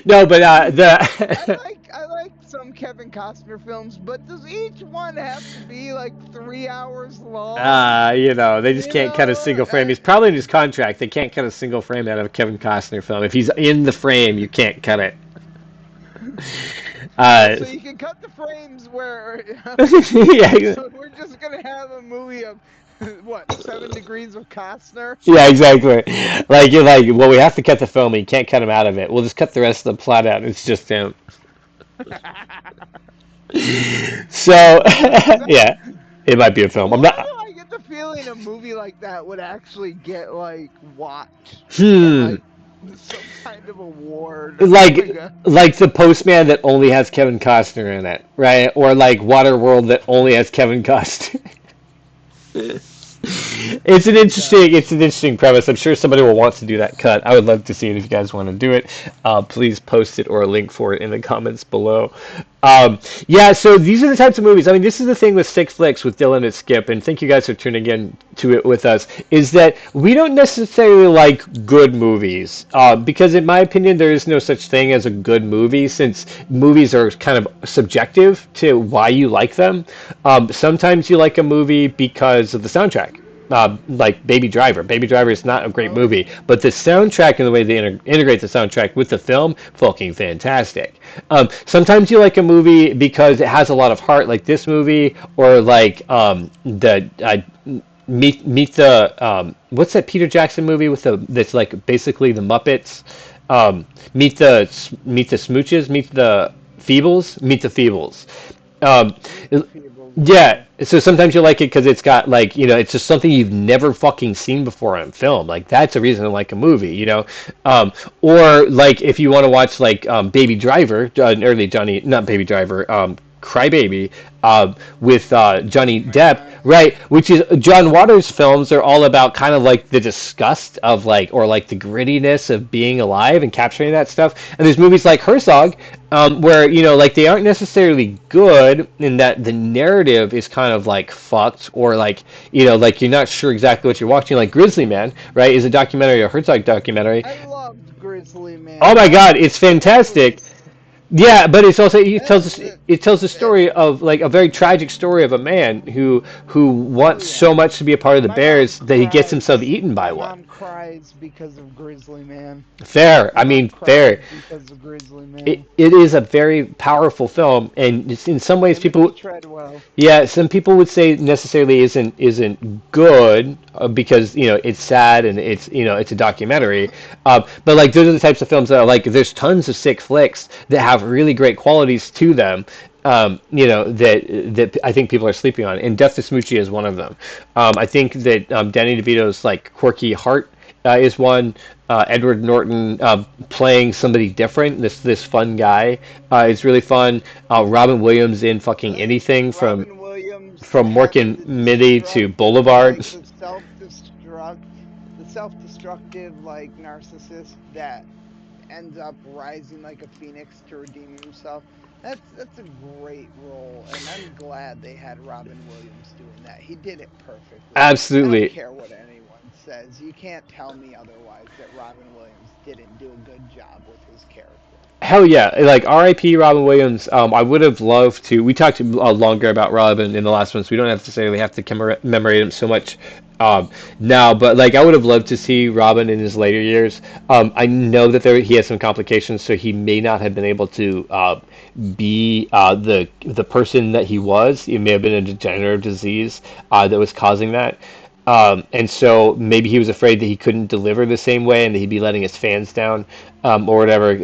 No, but I the like some Kevin Costner films, but does each one have to be like 3 hours long? they just You can't cut a know, single frame. He's probably in his contract. They can't cut a single frame out of a Kevin Costner film. If he's in the frame, you can't cut it. oh, Uh, so you can cut the frames where. yeah, So we're just gonna have a movie of what 7 Degrees of Costner. yeah, exactly. Like you're like, well, we have to cut the film. And you can't cut him out of it. We'll just cut the rest of the plot out. It's just him. So, yeah, it might be a film. I'm Why not. do I get the feeling a movie like that would actually get like watched and Hmm. like some kind of award or Like, like a. like the Postman that only has Kevin Costner in it, right? Or like Waterworld that only has Kevin Costner. It's an interesting premise. I'm sure somebody will want to do that cut. I would love to see it if you guys want to do it. Please post it or a link for it in the comments below. Yeah, so these are the types of movies. I mean, this is the thing with Sick Flicks with Dylan and Skip, and thank you guys for tuning in to it with us, is that we don't necessarily like good movies. Because in my opinion, there is no such thing as a good movie, since movies are kind of subjective to why you like them. Sometimes you like a movie because of the soundtrack. Like Baby Driver. Baby Driver is not a great Oh, movie, but the soundtrack and the way they integrate the soundtrack with the film, fucking fantastic. Sometimes you like a movie because it has a lot of heart, like this movie, or like the meet the what's that Peter Jackson movie with the that's like basically the Muppets. Meet the Smooches, Meet the Feebles. Um, Meet the Feebles. yeah, Okay. so sometimes you like it because it's got like it's just something you've never fucking seen before on film. Like that's a reason to like a movie. Or like if you want to watch like Baby Driver, an early Johnny, not Baby Driver, Crybaby, with Johnny Oh my Depp, God. right? Which is John Waters' films are all about kind of like the disgust of like or like the grittiness of being alive and capturing that stuff. And there's movies like Herzog, where like they aren't necessarily good in that the narrative is kind of like fucked or like like you're not sure exactly what you're watching. Like Grizzly Man, right, is a documentary, a Herzog documentary. I loved Grizzly Oh Man. my God, it's That fantastic. was Yeah, but it's also that, it tells the that, story of like a very tragic story of a man who oh wants yeah. so much to be a part of the My mom Bears that he gets himself cries. eaten by My one. mom cries because of Grizzly Man. Fair, My I mean mom fair. cries because of Grizzly It, Man. it is a very powerful film, and it's, in some ways Timothy people. Treadwell. Yeah, some people would say necessarily isn't good because it's sad and it's a documentary, but like those are the types of films that are like there's tons of sick flicks that have really great qualities to them, that I think people are sleeping on, and Death to Smoochy is one of them. I think that Danny DeVito's like quirky heart is one. Edward Norton playing somebody different, this fun guy, is really fun. Robin Williams in fucking anything from Robin Williams Mork having and Mindy to Boulevard. the self-destructive, like, narcissist that ends up rising like a phoenix to redeem himself. That's a great role, and I'm glad they had Robin Williams doing that. He did it perfectly. I don't Absolutely. care what anyone says. You can't tell me otherwise that Robin Williams didn't do a good job with his character. Hell yeah! Like R.I.P. Robin Williams. I would have loved to. We talked longer about Robin in the last one, so we don't necessarily have to commemorate him so much now. But like, I would have loved to see Robin in his later years. I know that he has some complications, so he may not have been able to be the person that he was. It may have been a degenerative disease that was causing that. And so maybe he was afraid that he couldn't deliver the same way and that he'd be letting his fans down, or whatever.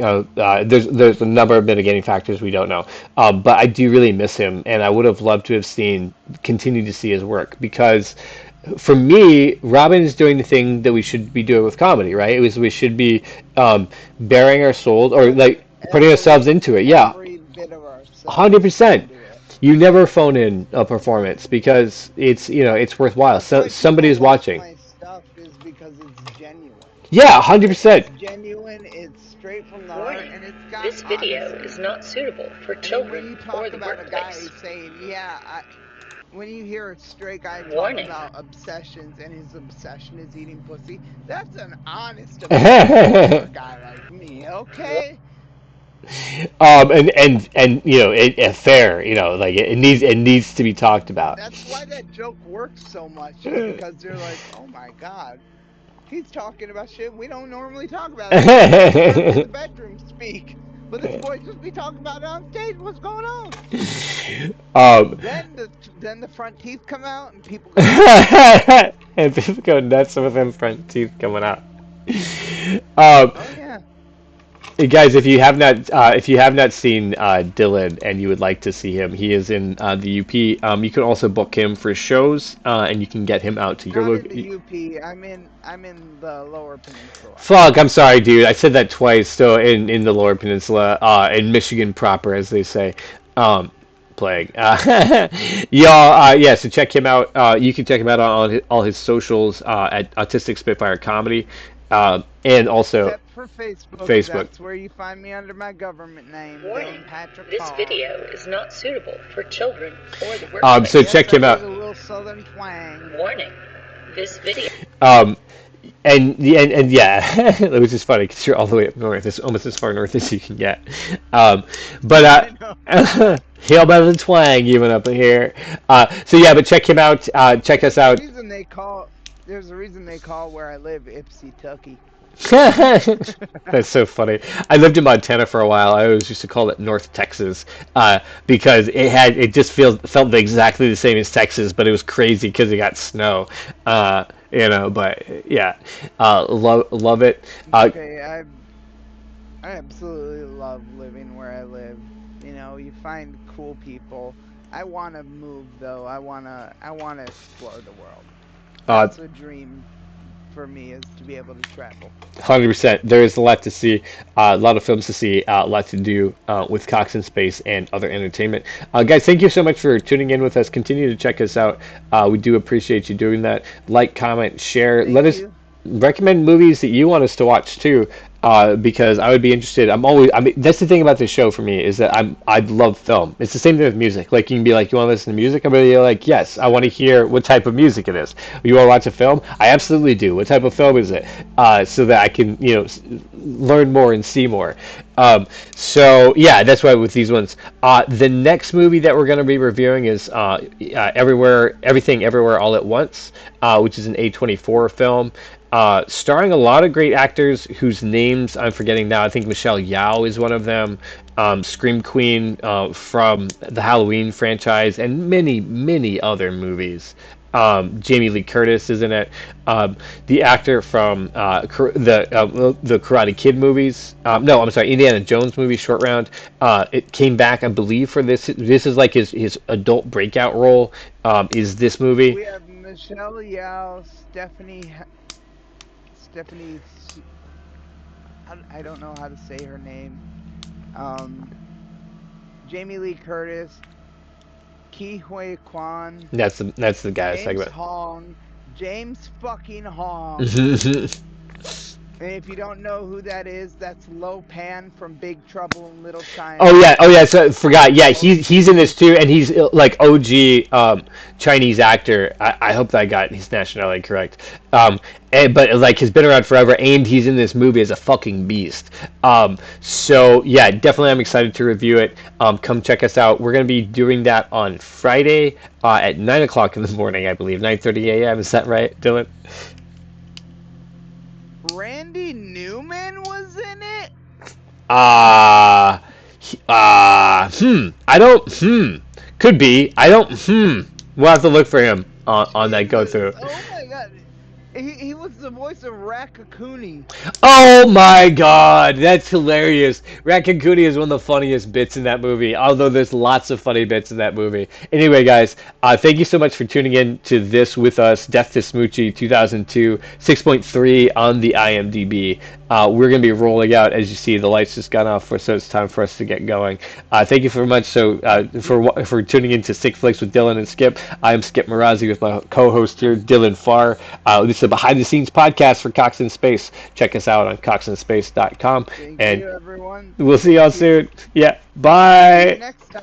There's a number of mitigating factors we don't know. But I do really miss him, and I would have loved to have continued to see his work because for me, Robin is doing the thing that we should be doing with comedy, right? We should be bearing our souls or like putting ourselves into it. Yeah, Every bit of ourselves 100%. into it. You never phone in a performance because it's worthwhile. That's So why somebody people is watch watching. my stuff is because it's genuine. Yeah, 100%. It's genuine. It's straight from the heart, Warning. and it's got This video honesty. is not suitable for I mean, when children you or talk the about a guy workplace. saying, when you hear a straight guy talk Warning. about obsessions and his obsession is eating pussy, that's an honest opinion for a guy like me, okay? And fair, like it needs to be talked about. That's why that joke works so much, is because they're like, oh my god, he's talking about shit we don't normally talk about. In the bedroom speak. But this boy just be talking about it on stage. What's going on? um, Then the front teeth come out and people go nuts. and people go nuts with them front teeth coming out. Oh yeah. Guys, if you have not seen Dylan and you would like to see him, he is in the UP. You can also book him for shows, and you can get him out to your Not in local. the UP. I'm in the Lower Peninsula. Fuck, I'm sorry, dude. I said that twice. So in the Lower Peninsula, in Michigan proper, as they say. Plague. Y'all, yeah. So check him out. You can check him out on all his socials at Autistic Spitfire Comedy, and also Except for Facebook. Facebook. That's where you find me under my government name, Warning. Dylan Patrick This Hall. video is not suitable for children or the So workplace. Yes, check him I out. use a little southern twang. Warning. This video. And yeah, which is funny because you're all the way up north. It's almost as far north as you can get. But hail by the twang, even up here. So yeah, but check him out. Check us out. There's a reason they call where I live Ipsy Tucky. That's so funny. I lived in Montana for a while. I always used to call it North Texas, because it just felt exactly the same as Texas, but it was crazy because it got snow. But yeah, love it. Okay, I absolutely love living where I live. You find cool people. I want to move though. I want to explore the world. That's a dream for me, is to be able to travel. 100%. There is a lot to see, a lot of films to see, a lot to do with Cox in Space and other entertainment. Guys, thank you so much for tuning in with us. Continue to check us out. We do appreciate you doing that. Like, comment, share. Let us recommend movies that you want us to watch too, because I would be interested. That's the thing about this show for me, is that I love film. It's the same thing with music. Like, you can be like, you want to listen to music? I'm be like, yes, I want to hear what type of music it is. You want to watch a film? I absolutely do. What type of film is it? So that I can learn more and see more. So yeah, that's why with these ones. The next movie that we're going to be reviewing is Everything Everywhere All at Once, which is an A24 film. Starring a lot of great actors whose names I'm forgetting now. I think Michelle Yeoh is one of them. Scream Queen from the Halloween franchise, and many, many other movies. Jamie Lee Curtis is in it. The actor from the Karate Kid movies. No, I'm sorry, Indiana Jones movie, Short Round. It came back, I believe, for this. This is like his adult breakout role. Is this movie? We have Michelle Yeoh, Stephanie, I don't know how to say her name. Jamie Lee Curtis, Ki Hui Kwan. That's the guy I was talking James about. Hong, James fucking Hong. And if you don't know who that is, that's Lo Pan from Big Trouble in Little China. Oh yeah. So I forgot. Yeah, he's in this too, and he's like OG Chinese actor. I hope that I got his nationality correct. But like he's been around forever, and he's in this movie as a fucking beast. So yeah, definitely I'm excited to review it. Come check us out. We're gonna be doing that on Friday at 9 o'clock in the morning, I believe, 9:30 a.m. Is that right, Dylan? Randy Newman was in it? I don't, could be. I don't, We'll have to look for him on that go through. Oh my god. He was the voice of Raccacoonie. Oh my god, that's hilarious. Raccacoonie is one of the funniest bits in that movie, although there's lots of funny bits in that movie. Anyway, guys, thank you so much for tuning in to this with us, Death to Smoochy 2002, 6.3 on the IMDb. We're going to be rolling out, as you see, the lights just gone off, so it's time for us to get going. Thank you very much for tuning in to Sick Flicks with Dylan and Skip. I'm Skip Marazzi with my co-host here, Dylan Farr. This is a behind-the-scenes podcast for Cox in Space. Check us out on coxinspace.com. Thank and you, everyone. We'll see y'all soon. Yeah, bye. Next time.